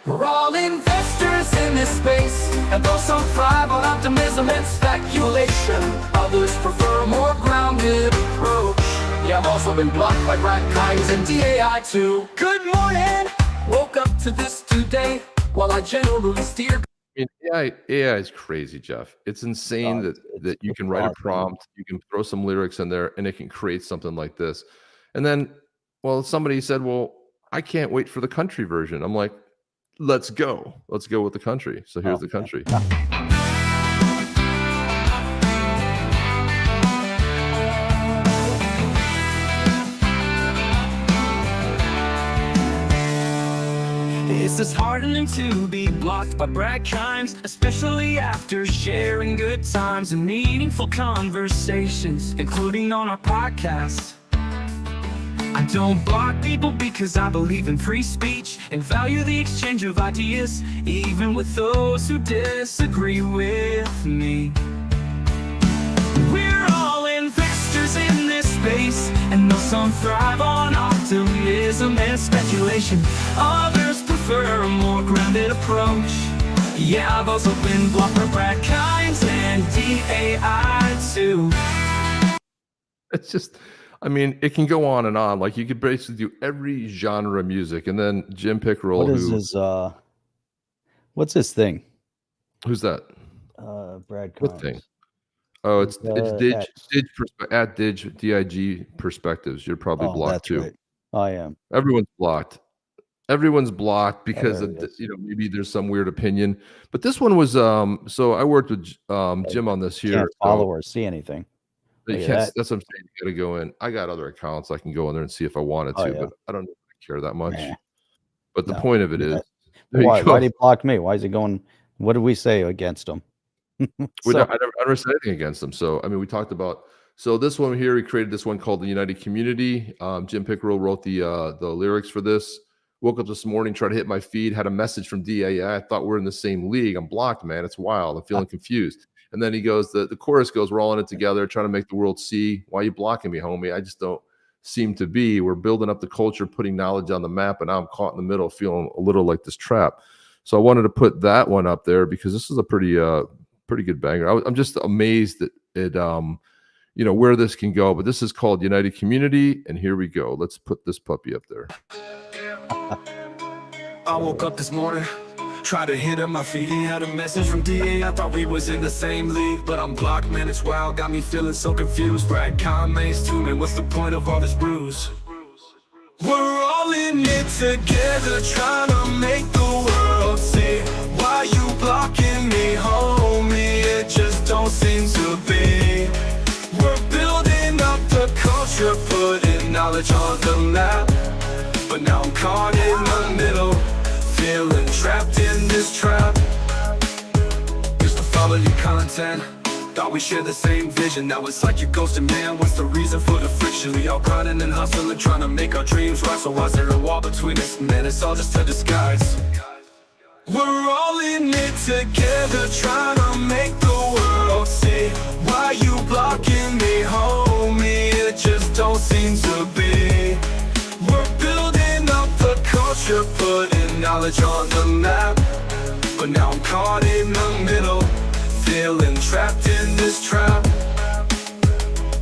We're all investors in this space, and though some thrive on optimism and speculation, others prefer a more grounded approach. Yeah, I've also been blocked by Brad Kimes and DAI too. Good morning, woke up to this today, while I generally steer. I mean, AI is crazy, Jeff. It's insane that you can write a prompt, you can throw some lyrics in there, and it can create something like this. And then, well, somebody said, well, I can't wait for the country version. I'm like, let's go with the country. So here's the country. It's disheartening to be blocked by brag kinds, especially after sharing good times and meaningful conversations, including on our podcast. I don't block people because I believe in free speech and value the exchange of ideas, even with those who disagree with me. We're all investors in this space, and though some thrive on optimism and speculation, others prefer a more grounded approach. Yeah, I've also been blocked by brag kinds and DAI too. It's just, I mean, it can go on and on. Like you could basically do every genre of music, and then Jim Pickerel, What is his what's his thing? who's that? Brad What Combs. thing? Oh, it's Dig X. at Dig Perspectives. You're probably Oh, blocked that's too. right. I am. Everyone's blocked. Everyone's blocked because there of it is. maybe there's some weird opinion. But this one was so I worked with Jim on this here. Can't follow or see anything. You Look at can't, that. that's what I'm saying. You got to go in. I got other accounts I can go in there and see if I wanted to, Oh, yeah. but I don't care that much. Nah. But the No, point of it do is, that. there you Why go. did he block me? Why is he going? What did we say against him? I never said anything against them. So I mean, we talked about. So this one here, we created this one called the United Community. Jim Pickerel wrote the lyrics for this. Woke up this morning, tried to hit my feed, had a message from DA. I thought we're in the same league. I'm blocked, man. It's wild. I'm feeling confused. And then he goes, the chorus goes, we're all in it together, trying to make the world see. Why are you blocking me, homie? I just don't seem to be. We're building up the culture, putting knowledge on the map, and now I'm caught in the middle, feeling a little like this trap. So I wanted to put that one up there because this is a pretty good banger. I'm just amazed that it where this can go. But this is called United Community, and here we go. Let's put this puppy up there. I woke up this morning, tried to hit up my feed. He had a message from DA. I thought we was in the same league, but I'm blocked, man. It's wild, got me feeling so confused. Brad comments to me, what's the point of all this bruise? We're all in it together, trying to make the world see. Why you blocking me, homie? It just don't seem to be. We're building up the culture, putting knowledge on the map, but now I'm caught in the middle, feeling trapped in this trap. Used to follow your content, thought we shared the same vision. Now it's like you're ghosting, man. What's the reason for the friction? We all grinding and hustling, trying to make our dreams right. So why's there a wall between us? Man, it's all just a disguise. We're all in it together, trying to make the world see. Why you blocking me, homie? It just don't seem to be. We're building up the culture, putting knowledge on the map, but now I'm caught in the middle, feeling trapped in this trap.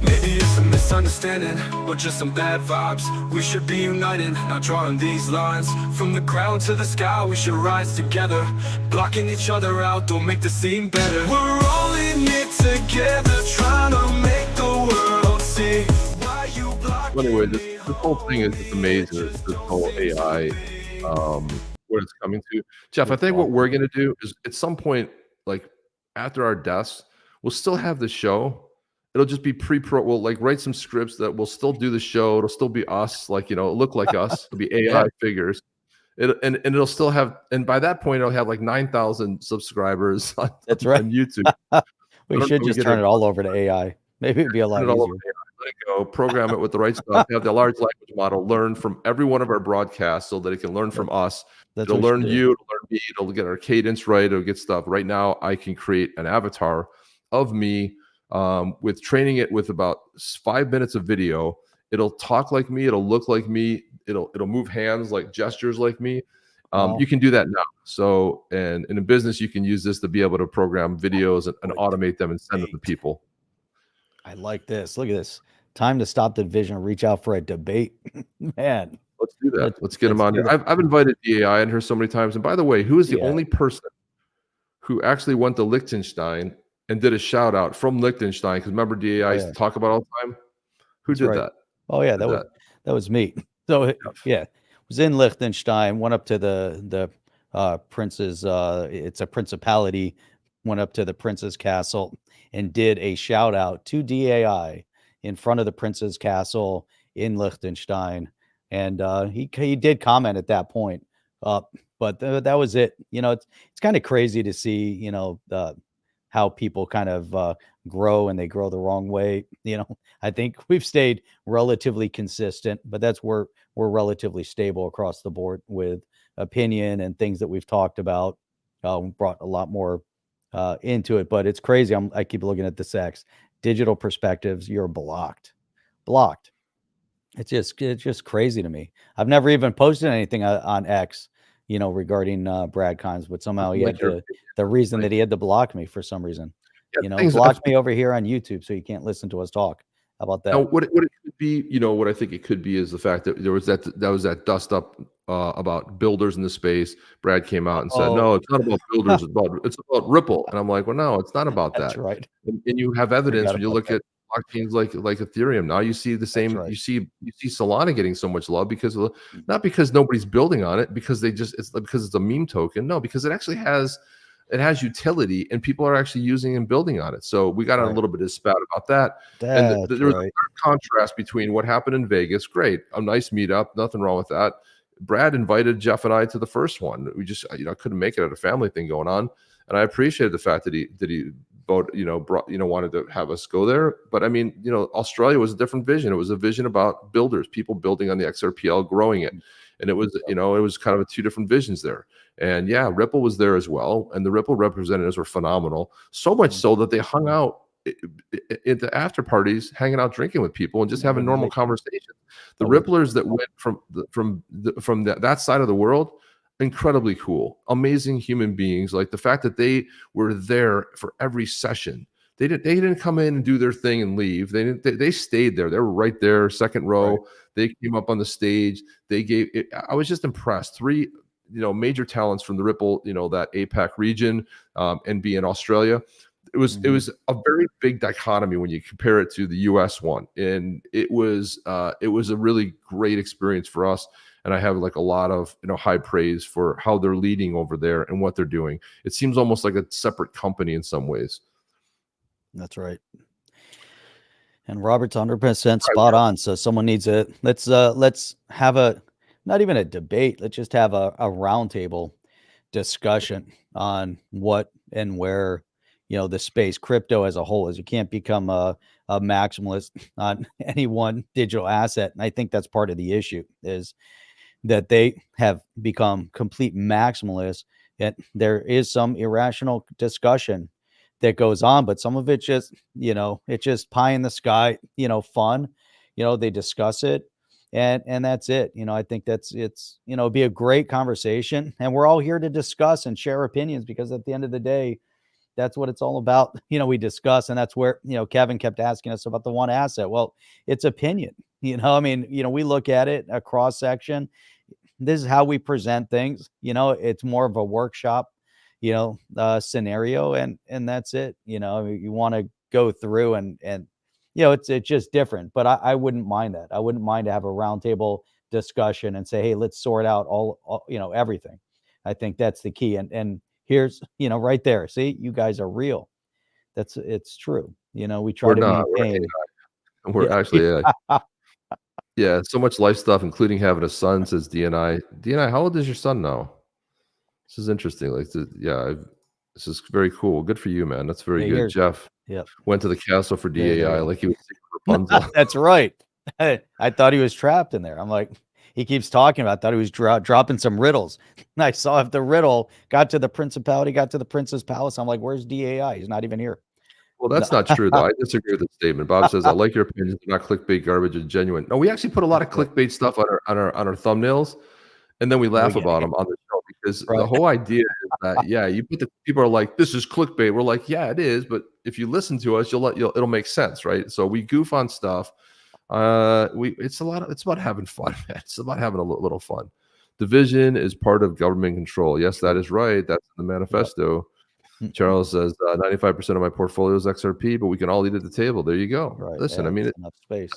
Maybe it's a misunderstanding, or just some bad vibes. We should be united, not drawing these lines. From the ground to the sky, we should rise together. Blocking each other out don't make the scene better. We're all in it together, trying to make the world see. Why you blocking Well, anyway, me, this whole thing is just amazing. This whole AI, what it's coming to. Jeff, I think what we're going to do is at some point, like after our deaths, we'll still have the show. It'll just be pre-pro. We'll like write some scripts that will still do the show. It'll still be us, like, look like us. It'll be AI figures. And it'll still have, and by that point, it'll have like 9,000 subscribers on, That's right. on YouTube. We should just turn it all over to AI. Maybe it'd be a lot Turn it all over easier. to AI. Let it go, program it with the right stuff, have the large language model learn from every one of our broadcasts so that it can learn from us. That's It'll what we learn should do. you, it'll learn me, it'll get our cadence right, it'll get stuff. Right now, I can create an avatar of me with training it with about 5 minutes of video. It'll talk like me, it'll look like me, it'll move hands like gestures like me. You can do that now. So, and in a business, you can use this to be able to program videos and automate them and send them to people. I like this. Look at this. Time to stop the division and reach out for a debate. Man. Let's do that. Let's get him on here. I've invited DAI in here so many times. And by the way, who is the only person who actually went to Liechtenstein and did a shout out from Liechtenstein? Because remember, DAI used to talk about all the time. Who did that? Oh yeah, that was me. So yeah, was in Liechtenstein. Went up to the prince's. It's a principality. Went up to the prince's castle and did a shout out to DAI in front of the prince's castle in Liechtenstein. And he did comment at that point But that was it. It's kind of crazy to see, how people kind of grow, and they grow the wrong way. I think we've stayed relatively consistent, but that's where we're relatively stable across the board with opinion and things that we've talked about. We brought a lot more into it, but it's crazy. I keep looking at the sex digital perspectives. You're blocked. It's just crazy to me. I've never even posted anything on X, regarding Brad Kimes, but somehow he had the reason that he had to block me for some reason. Block me over here on YouTube so you can't listen to us talk. How about that? Now, what it could be, what I think it could be is the fact that there was that dust up about builders in the space. Brad came out and said, "No, it's not about builders. It's about Ripple." And I'm like, "Well, no, it's not about that." That's right. And you have evidence when you look at blockchains like Ethereum. Now you see the same. Right. You see Solana getting so much love because not because nobody's building on it, because it's because it's a meme token. No, because it actually has utility and people are actually using and building on it. So we got a little bit of spat about that. And there was a contrast between what happened in Vegas. Great, a nice meetup, nothing wrong with that. Brad invited Jeff and I to the first one. We just couldn't make it at a family thing going on, and I appreciated the fact that he wanted to have us go there. But I mean, Australia was a different vision. It was a vision about builders, people building on the XRPL, growing it. And it was, it was kind of two different visions there. And yeah, Ripple was there as well. And the Ripple representatives were phenomenal. So much so that they hung out at the after parties, hanging out, drinking with people and just having normal conversations. The Ripplers that went from that side of the world, incredibly cool, amazing human beings. Like the fact that they were there for every session. They didn't come in and do their thing and leave. They stayed there. They were right there, second row. Right. They came up on the stage. I was just impressed. Three, major talents from the Ripple, that APAC region, and be in Australia. It was a very big dichotomy when you compare it to the US one. And it was a really great experience for us. And I have like a lot of high praise for how they're leading over there and what they're doing. It seems almost like a separate company in some ways. That's right. And Robert's 100% spot on. So someone needs let's have not even a debate. Let's just have a roundtable discussion on what and where, the space crypto as a whole is. You can't become a maximalist on any one digital asset. And I think that's part of the issue is that they have become complete maximalists. And there is some irrational discussion that goes on, but some of it just, it's just pie in the sky, fun, they discuss it and that's it. I think it's be a great conversation, and we're all here to discuss and share opinions, because at the end of the day, that's what it's all about. We discuss, and that's where, Kevin kept asking us about the one asset. Well, it's opinion, we look at it, a cross section. This is how we present things. It's more of a workshop scenario, and that's it. You want to go through and it's just different, but I wouldn't mind that. I wouldn't mind to have a roundtable discussion and say, hey, let's sort out all everything. I think that's the key. And here's, right there. See, you guys are real. It's true. We try to maintain. We're actually, yeah, so much life stuff, including having a son, says DNI. DNI, how old is your son now? This is interesting. This is very cool. Good for you, man. That's very good. Jeff went to the castle for DAI like he was Rapunzel. That's right. I thought he was trapped in there. I'm like, he keeps talking about, I thought he was dropping some riddles. And I saw if the riddle got to the principality, got to the prince's palace. I'm like, where's DAI? He's not even here. Well, that's not true, though. I disagree with the statement. Bob says, I like your opinions. They're not clickbait garbage, are genuine. No, we actually put a lot of clickbait stuff on our thumbnails, and then we laugh about them on the show, because the whole idea is that, you put people are like, this is clickbait. We're like, yeah, it is. But if you listen to us, it'll make sense, right? So we goof on stuff. It's about having fun, man. It's about having a little fun. Division is part of government control. Yes, that is right. That's in the manifesto. Charles says 95% of my portfolio is XRP, but we can all eat at the table. There you go. Right. Listen, enough space.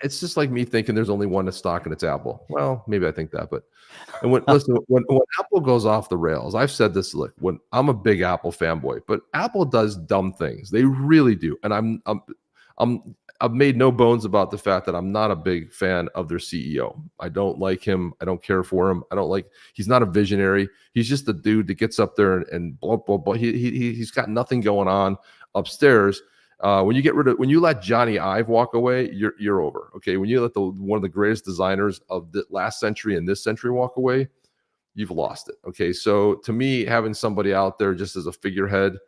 It's just like me thinking there's only one stock and it's Apple. Well, maybe I think that, but when Apple goes off the rails, I've said this. Look, when I'm a big Apple fanboy, but Apple does dumb things. They really do, and I've made no bones about the fact that I'm not a big fan of their CEO. I don't like him. I don't care for him. He's not a visionary. He's just a dude that gets up there and blah, blah, blah. He's got nothing going on upstairs. When you let Johnny Ive walk away, you're over. Okay. When you let one of the greatest designers of the last century and this century walk away, you've lost it. Okay. So to me, having somebody out there just as a figurehead,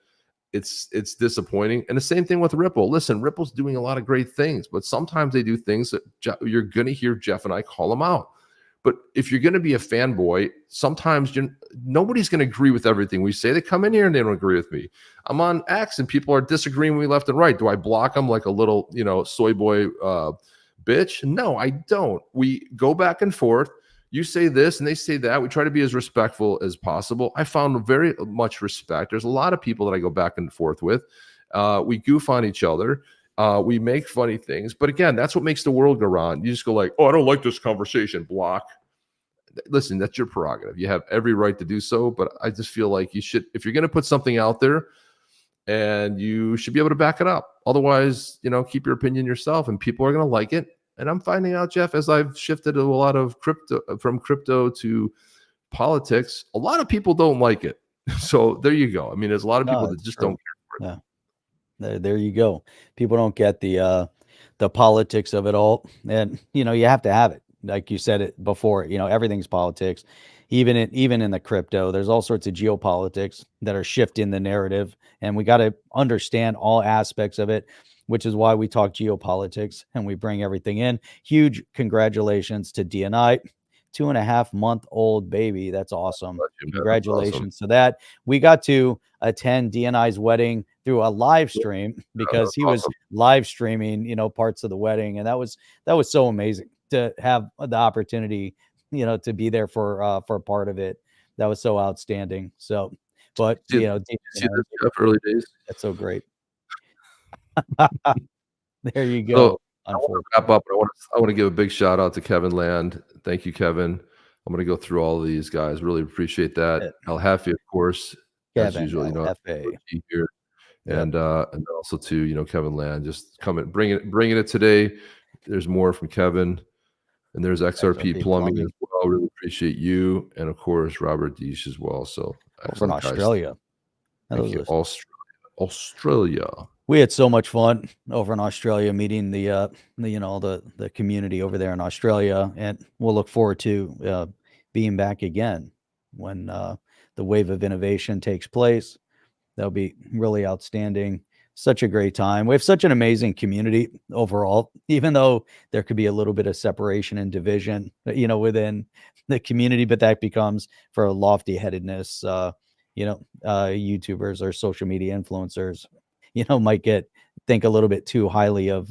it's disappointing. And the same thing with Ripple. Listen, Ripple's doing a lot of great things, but sometimes they do things that you're going to hear Jeff and I call them out. But if you're going to be a fanboy, sometimes nobody's going to agree with everything we say. They come in here and they don't agree with me. I'm on X and people are disagreeing with me left and right. Do I block them like a little, soy boy bitch? No, I don't. We go back and forth. You say this and they say that. We try to be as respectful as possible. I found very much respect. There's a lot of people that I go back and forth with. We goof on each other. We make funny things. But again, that's what makes the world go round. You just go like, oh, I don't like this conversation. Block. Listen, that's your prerogative. You have every right to do so. But I just feel like you should, if you're going to put something out there, and you should be able to back it up. Otherwise, keep your opinion yourself and people are going to like it. And I'm finding out, Jeff, as I've shifted a lot of from crypto to politics, a lot of people don't like it. So there you go. I mean, there's a lot of people that just don't care for it. Yeah. There you go. People don't get the politics of it all. And, you have to have it. Like you said it before, everything's politics. Even in the crypto, there's all sorts of geopolitics that are shifting the narrative. And we got to understand all aspects of it, which is why we talk geopolitics and we bring everything in. Huge congratulations to DNI, 2.5-month-old baby. That's awesome. Congratulations to that. We got to attend DNI's wedding through a live stream because he was live streaming, parts of the wedding. And that was so amazing to have the opportunity, to be there for part of it. That was so outstanding. So, but, see this early days. That's so great. There you go. So I want to wrap up. I want to give a big shout out to Kevin Land. Thank you, Kevin. I'm going to go through all of these guys. Really appreciate that. El Jefe, of course, Kevin, as usual. Here, and also to Kevin Land, just coming, bringing it today. There's more from Kevin, and there's XRP Plumbing as well. Really appreciate you, and of course Robert Deesh as well. So from Australia. Thank you, Australia. We had so much fun over in Australia meeting the community over there in Australia, and we'll look forward to being back again when the wave of innovation takes place. That'll be really outstanding. Such a great time. We have such an amazing community overall, even though there could be a little bit of separation and division, within the community, but that becomes for a lofty headedness, YouTubers or social media influencers, might think a little bit too highly of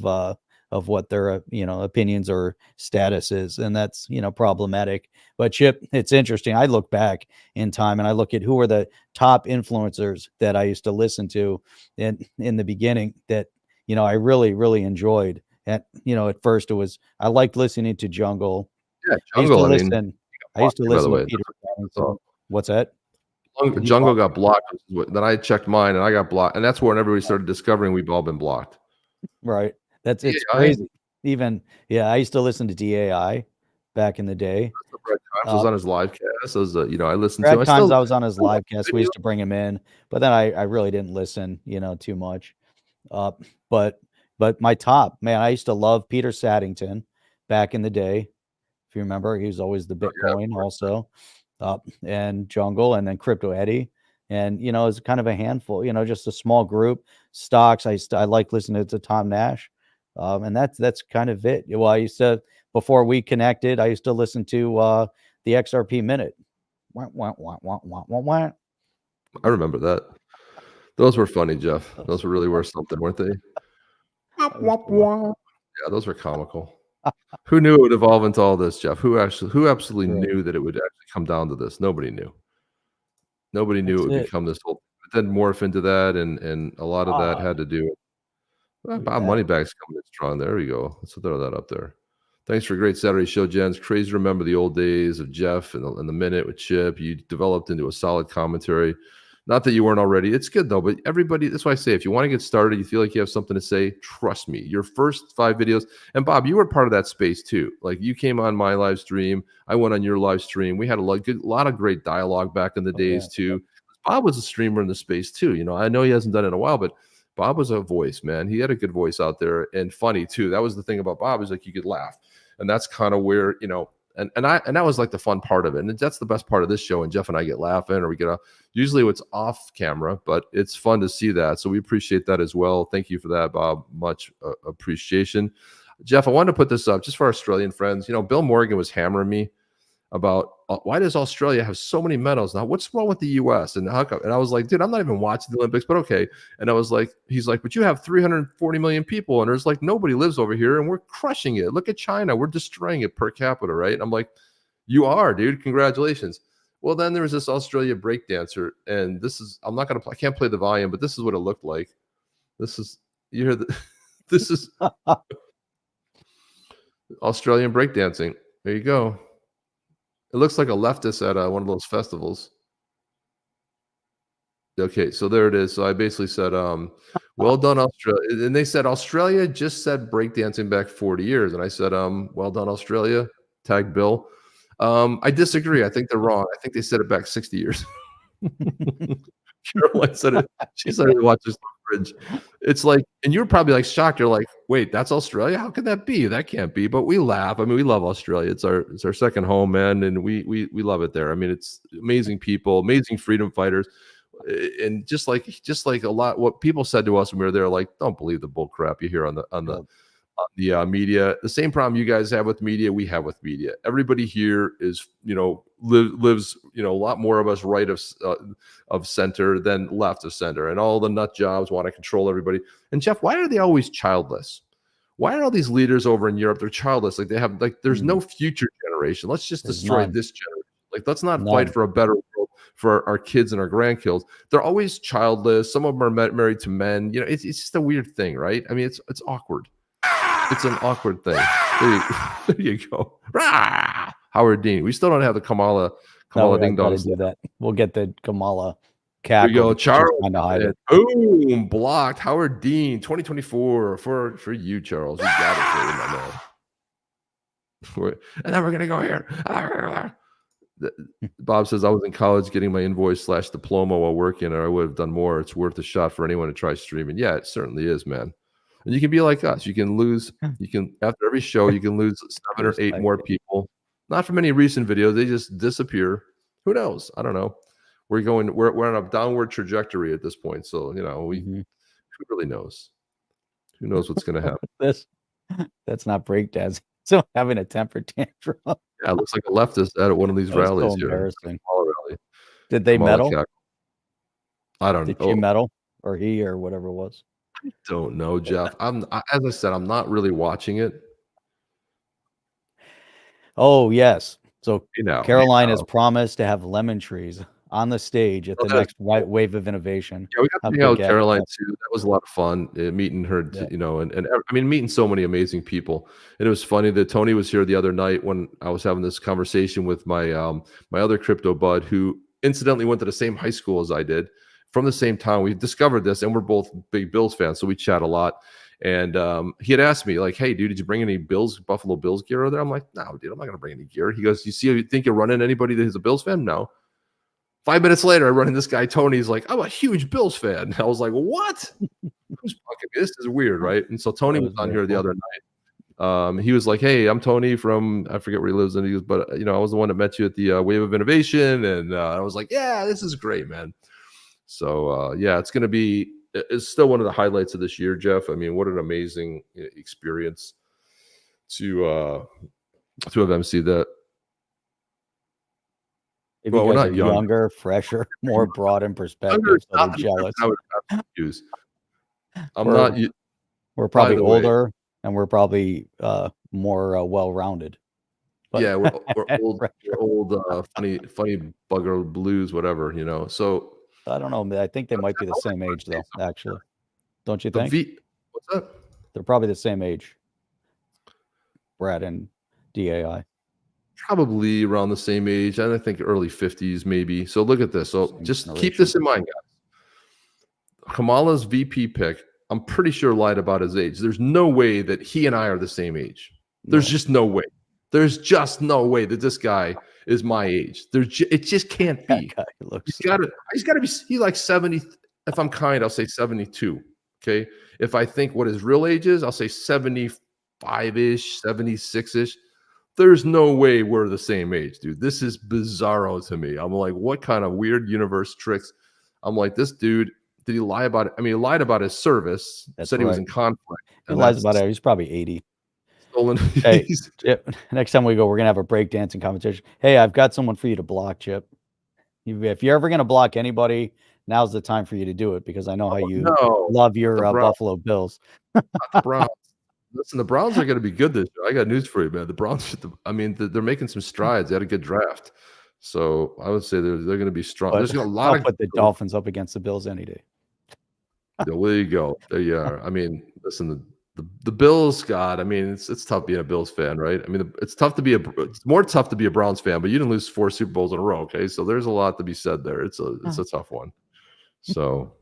what their, opinions or status is. And that's, problematic. But Chip, it's interesting. I look back in time and I look at who are the top influencers that I used to listen to in the beginning that, I really, really enjoyed. At first it was, I liked listening to Jungle. Yeah, Jungle. I used to listen to Peter. What's that? Jungle got blocked. Then I checked mine and I got blocked. And that's when everybody started discovering we've all been blocked. Right. It's crazy. Even, I used to listen to DAI back in the day. I was on his live cast. I listened to him. I was on his live cast. We used to bring him in, but then I really didn't listen, too much. But my top, man, I used to love Peter Saddington back in the day. If you remember, he was always the Bitcoin also. And Jungle, and then Crypto Eddie, and it's kind of a handful, just a small group. Stocks, I like listening to Tom Nash, and that's kind of it. Well, I used to, before we connected, I used to listen to the XRP Minute. I remember that. Those were funny, Jeff. Those were really worth something, weren't they? Yeah, those were comical. Who knew it would evolve into all this, Jeff? Who absolutely knew that it would actually come down to this? Nobody knew. Nobody knew it would become this whole. It then morph into that, and a lot of that had to do. Bob Moneyback's coming in strong. There we go. Let's throw that up there. Thanks for a great Saturday show, Jens. Crazy to remember the old days of Jeff and the Minute with Chip. You developed into a solid commentary. Not that you weren't already. It's good though, but everybody, that's why I say, if you want to get started, you feel like you have something to say, trust me. Your first 5 videos, and Bob, you were part of that space too. Like you came on my live stream, I went on your live stream. We had a lot of great dialogue back in the days too. Bob was a streamer in the space too. You know, I know he hasn't done it in a while, but Bob was a voice, man. He had a good voice out there and funny too. That was the thing about Bob, is like you could laugh. And that's kind of where, you know, and that was like the fun part of it. And that's the best part of this show. And Jeff and I get laughing, or we get usually it's off camera, but it's fun to see that. So we appreciate that as well. Thank you for that, Bob. Much appreciation. Jeff, I wanted to put this up just for our Australian friends. You know, Bill Morgan was hammering me about why does Australia have so many medals now? What's wrong with the U.S. and how come? And I was like, dude, I'm not even watching the Olympics, but okay. And I was like, he's like, but you have 340 million people, and there's like nobody lives over here, and we're crushing it. Look at China, we're destroying it per capita, right? And I'm like, you are, dude. Congratulations. Well, then there was this Australia breakdancer, and this is, I'm not gonna, I can't play the volume, but this is what it looked like. This is, you hear the, this is Australian breakdancing. There you go. It looks like a leftist at one of those festivals. Okay, so there it is. So I basically said, well done, Australia. And they said, Australia just said breakdancing back 40 years. And I said, well done, Australia. Tag Bill. I disagree. I think they're wrong. I think they said it back 60 years. Caroline said it. She said it watches the fridge. It's like, and you're probably like shocked. You're like, wait, that's Australia? How could that be? That can't be. But we laugh. I mean, we love Australia. It's our second home, man, and we love it there. I mean, it's amazing people, amazing freedom fighters, and just like a lot what people said to us when we were there, like, don't believe the bull crap you hear on the media. The same problem you guys have with media, we have with media. Everybody here is, you know, lives, you know, a lot more of us right of center than left of center, and all the nut jobs want to control everybody. And Jeff, why are they always childless? Why are all these leaders over in Europe, they're childless? Like they have, like, there's no future generation. Let's just destroy this generation. Like, let's not fight for a better world for our kids and our grandkids. They're always childless. Some of them are married to men. You know, it's just a weird thing, right? I mean, it's awkward. It's an awkward thing. There you go. Rah! Howard Dean. We still don't have the Kamala ding dong. Do that. We'll get the Kamala cap. There you go, Charles. Boom, blocked. Howard Dean, 2024 for you, Charles. We got it for you, my man. And then we're gonna go here. Bob says, I was in college getting my invoice/diploma while working, or I would have done more. It's worth a shot for anyone to try streaming. Yeah, it certainly is, man. And you can be like us. You can lose. You can, after every show, you can lose 7 or 8 more people. Not from any recent videos. They just disappear. Who knows? I don't know. We're on a downward trajectory at this point. So, you know, who really knows? Who knows what's going to happen? That's not breakdancing. So having a temper tantrum. Yeah, it looks like a leftist at one of these rallies so here. Embarrassing. Rally. Did they medal? I don't know. Did you medal, or he, or whatever it was? I don't know, Jeff. As I said, I'm not really watching it. Oh yes. So Caroline has know. promised to have lemon trees on the stage at the next wave of innovation. Yeah, we got to hang out with Caroline too. That was a lot of fun meeting her, you know, and I mean, meeting so many amazing people. And it was funny that Tony was here the other night when I was having this conversation with my my other crypto bud, who incidentally went to the same high school as I did, from the same town. We discovered this, and we're both big Bills fans, so we chat a lot. And he had asked me, like, hey, dude, did you bring any Buffalo Bills gear over there? I'm like, no, dude, I'm not going to bring any gear. He goes, you think you're running anybody that is a Bills fan? No. 5 minutes later, I run into this guy, Tony. He's like, I'm a huge Bills fan. And I was like, what? Who's fucking this? Is weird, right? And so Tony was on here the other night. He was like, hey, I'm Tony from, I forget where he lives. And he goes, but, you know, I was the one that met you at the Wave of Innovation. And I was like, yeah, this is great, man. So, yeah, it's going to be, it's still one of the highlights of this year, Jeff. I mean, what an amazing experience to have emceed that. If you guys are younger, fresher, more broad in perspective, so they're jealous. We're probably older, and we're probably more well-rounded. Yeah, we're old, funny bugger blues, whatever, you know. So I don't know. I think they might be the same age, though. Actually, don't you think? What's that? They're probably the same age. Brad and DAI. probably around the same age. I think early 50s maybe. So look at this. So just keep this in mind, guys. Kamala's VP pick, I'm pretty sure lied about his age. There's no way that he and I are the same age. There's just no way. There's just no way that this guy is my age. It just can't be. That guy looks. He's got to be. He like 70. If I'm kind, I'll say 72. Okay. If I think what his real age is, I'll say 75-ish, 76-ish. There's no way we're the same age, dude. This is bizarro to me. I'm like, what kind of weird universe tricks? I'm like, this dude, did he lie about it? I mean, he lied about his service. Said he was in conflict. He lies about it. He's probably 80. Stolen. Hey, Chip, next time we go, we're going to have a breakdancing competition. Hey, I've got someone for you to block, Chip. If you're ever going to block anybody, now's the time for you to do it, because I know how you love your Buffalo Bills. Not the Browns. Listen, the Browns are going to be good this year. I got news for you, man. The Browns, I mean, they're making some strides. They had a good draft. So I would say they're going to be strong. But There's a lot I'll of put the Dolphins up against the Bills any day. There you go. There you are. I mean, listen, the Bills, God, I mean, it's tough being a Bills fan, right? I mean, it's more tough to be a Browns fan, but you didn't lose 4 Super Bowls in a row, okay? So there's a lot to be said there. It's a tough one. So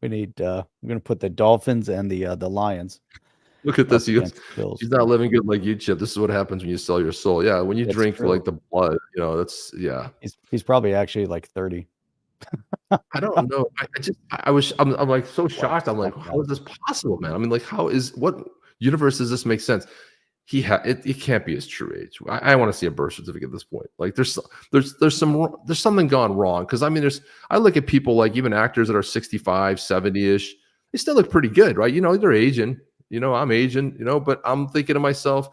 we need we're going to put the Dolphins and the Lions. Look at this. He's not living good like you, Chip. This is what happens when you sell your soul. Yeah, when you drink for like the blood, you know, that's He's probably actually like 30. I don't know. I'm like so shocked. I'm like, how is this possible, man? I mean, like, what universe does this make sense? It can't be his true age. I want to see a birth certificate at this point. Like there's something gone wrong. Because I mean, I look at people like even actors that are 65, 70-ish, they still look pretty good, right? You know, they're aging. You know, I'm aging, you know, but I'm thinking to myself,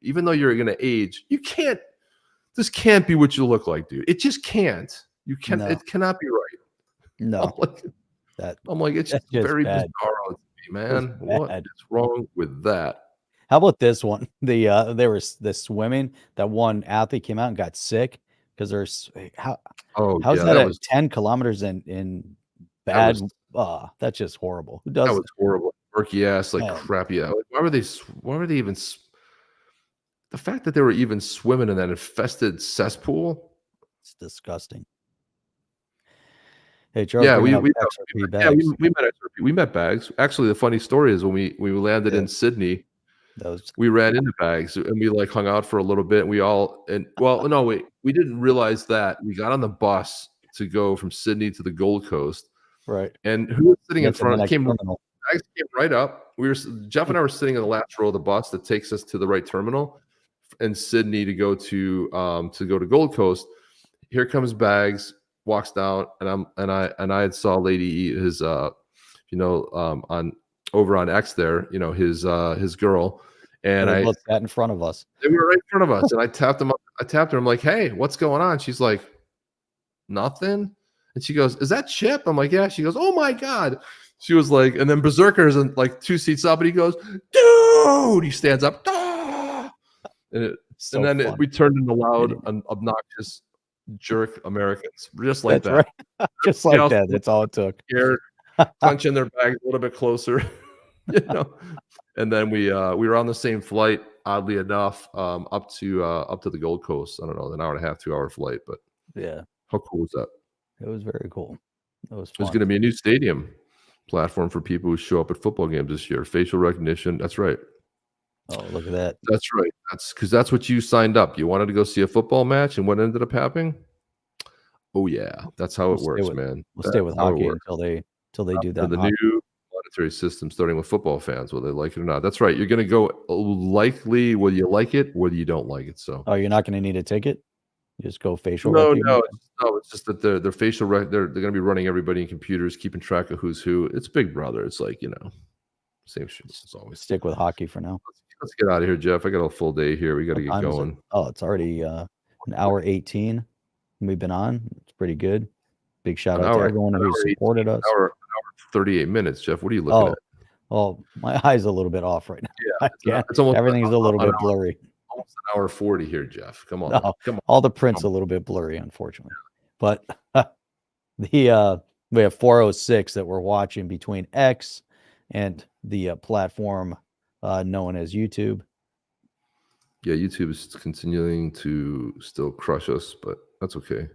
even though you're going to age, this can't be what you look like, dude. It just can't. It cannot be right. No. I'm like, it's just very bizarre to me, man. What is wrong with that? How about this one? There was this swimming. That one athlete came out and got sick because how's that at 10 kilometers in bad? That's just horrible. Who does that? Was horrible. Murky ass, like crappy. Why were they even? The fact that they were even swimming in that infested cesspool. It's disgusting. Hey, Charles. Yeah, we met XRP. We met Bags. Actually, the funny story is when we landed in Sydney, we ran into Bags and we like hung out for a little bit. We didn't realize that we got on the bus to go from Sydney to the Gold Coast. Right. And who was sitting in front? Bags came right up. Jeff and I were sitting in the last row of the bus that takes us to the right terminal in Sydney to go to Gold Coast. Here comes Bags, walks down, and I had saw a lady eat his on over on X there, you know, his girl, and I both sat in front of us. They were right in front of us, and I tapped them up. I tapped her. I'm like, hey, what's going on? She's like, nothing. And she goes, is that Chip? I'm like, yeah. She goes, oh my God. She was like, and then Berserker's in like 2 seats up, and he goes, dude. He stands up, and then we turned into loud and obnoxious jerk Americans, just like that. Right. Just like that. That's all it took. Scared, clenching their bags a little bit closer, you know. And then we were on the same flight, oddly enough, up to the Gold Coast. I don't know, an hour and a half, 2-hour flight, but yeah, how cool was that? It was very cool. It was fun. There's going to be a new stadium platform for people who show up at football games this year. Facial recognition. That's right. Oh, look at that. That's right. That's what you signed up. You wanted to go see a football match, and what ended up happening? Oh yeah, that's how it works, man. We'll stay with hockey until they do that. The new monetary system, starting with football fans, whether they like it or not. That's right. You're going to go likely whether you like it, whether you don't like it. So, you're not going to need a ticket. You just go facial. No. It's just that their facial they're going to be running everybody in computers, keeping track of who's who. It's Big Brother. It's like, you know, same shit. It's always stick with hockey for now. Let's get out of here, Jeff. I got a full day here. We got to get going. It's already an hour 18. We've been on. It's pretty good. Big shout out to everyone who supported us. Hour 38 minutes, Jeff. What are you looking at? Oh, my eye's a little bit off right now. Yeah, it's almost everything's a little bit blurry. Almost an hour 40 here, Jeff. Come on. Come on. All the print's a little bit blurry, unfortunately. But we have 406 that we're watching between X and the platform known as YouTube. Yeah, YouTube is continuing to still crush us, but that's okay.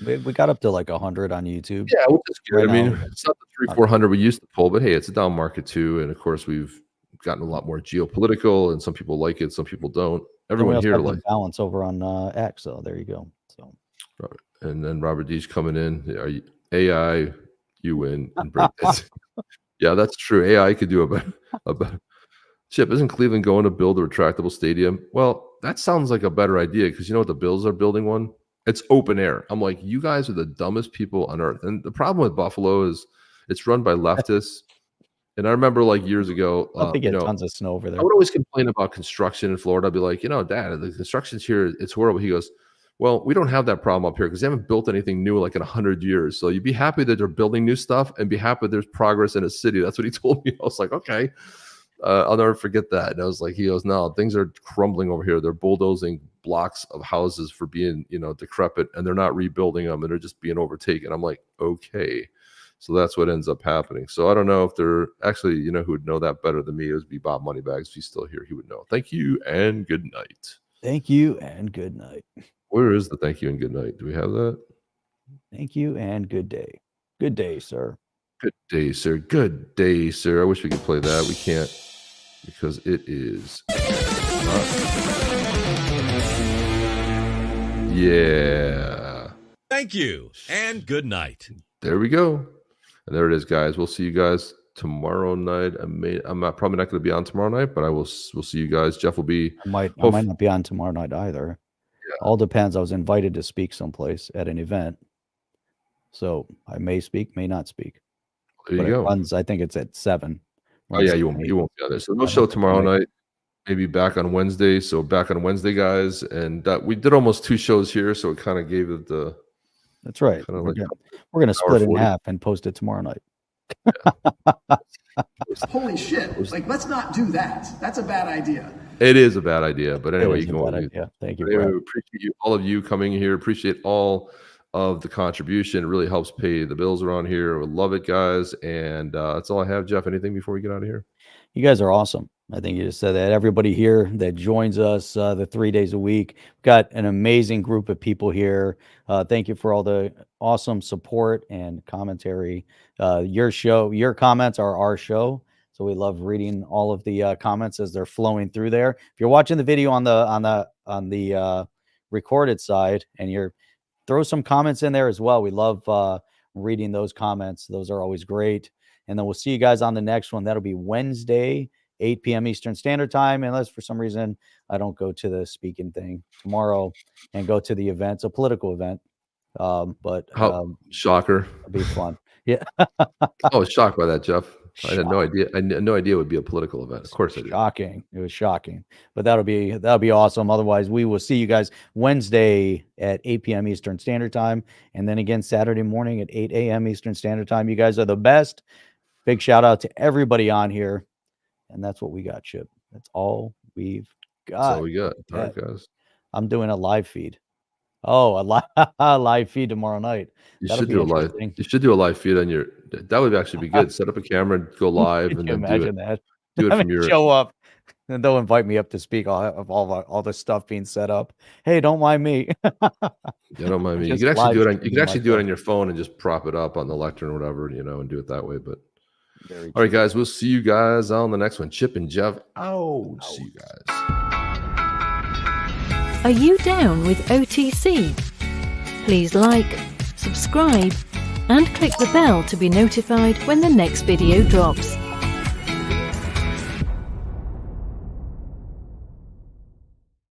We got up to like 100 on YouTube. Yeah, which is good. Right I mean, now. it's not the 300-400 we used to pull, but hey, it's a down market too. And of course, we've gotten a lot more geopolitical, and some people like it, some people don't. And we Everyone also here have the like balance over on X. So there you go. So and then Robert D's coming in. Are you, AI, you win and break this. Yeah, that's true. AI could do a better. Chip, isn't Cleveland going to build a retractable stadium? Well, that sounds like a better idea because you know what, the Bills are building one. It's open air. I'm like, you guys are the dumbest people on earth. And the problem with Buffalo is it's run by leftists. And I remember like years ago, I think get tons of snow over there. I would always complain about construction in Florida. I'd be like, Dad, the construction's here. It's horrible. He goes, well, we don't have that problem up here because they haven't built anything new like in 100 years. So you'd be happy that they're building new stuff and be happy there's progress in a city. That's what he told me. I was like, okay. I'll never forget that. And I was like, he goes, no, things are crumbling over here. They're bulldozing blocks of houses for being, decrepit, and they're not rebuilding them, and they're just being overtaken. I'm like, okay. So that's what ends up happening. So I don't know if they're actually, who would know that better than me. It would be Bob Moneybags. If he's still here, he would know. Thank you and good night. Thank you and good night. Where is the thank you and good night? Do we have that? Thank you and good day. Good day, sir. Good day, sir. Good day, sir. I wish we could play that. We can't because it is. Yeah. Thank you and good night. There we go. And there it is, guys. We'll see you guys tomorrow night. I'm probably not going to be on tomorrow night, but we'll see you guys. Jeff will be. I might not be on tomorrow night either. Yeah. All depends. I was invited to speak someplace at an event, so I may speak, may not speak. There you go. Runs, I think it's at 7. Oh yeah, you won't be on there. So no show tomorrow night. Maybe back on Wednesday. So back on Wednesday, guys, and we did almost 2 shows here, so it kind of gave it the. That's right. We're going to split it in half and post it tomorrow night. Yeah. Holy shit! Like, let's not do that. That's a bad idea. It is a bad idea, but anyway, you can go. Yeah, thank you. Anyway, we appreciate all of you coming here. Appreciate all of the contribution. It really helps pay the bills around here. We love it, guys. And that's all I have. Jeff, anything before we get out of here? You guys are awesome. I think you just said that. Everybody here that joins us the 3 days a week, we've got an amazing group of people here. Thank you for all the awesome support and commentary. Your show, your comments are our show. So we love reading all of the comments as they're flowing through there. If you're watching the video on the recorded side, and throw some comments in there as well. We love reading those comments. Those are always great. And then we'll see you guys on the next one. That'll be Wednesday, 8 p.m. Eastern Standard Time, unless for some reason I don't go to the speaking thing tomorrow and go to the event. It's a political event. But shocker. It'll be fun. Yeah. I was shocked by that, Jeff. I had no idea. I had no idea it would be a political event. Of course, I did. Shocking. It was shocking, but that'll be awesome. Otherwise, we will see you guys Wednesday at 8 p.m. Eastern Standard Time, and then again Saturday morning at 8 a.m. Eastern Standard Time. You guys are the best. Big shout out to everybody on here, and that's what we got, Chip. That's all we've got. That's all we got. All right, guys. I'm doing a live feed. Oh, a live feed tomorrow night. You should do a live. You should do a live feed on your. That would actually be good. Set up a camera and go live, and then imagine that. Do it from your. Show up, and they'll invite me up to speak. I'll have all the stuff being set up. Hey, don't mind me. Yeah, don't mind me. You can actually do it. You can actually do it on your phone and just prop it up on the lectern or whatever, and do it that way. But all right, guys, we'll see you guys on the next one. Chip and Jeff. Oh, see you guys. Are you down with OTC? Please like, subscribe, and click the bell to be notified when the next video drops.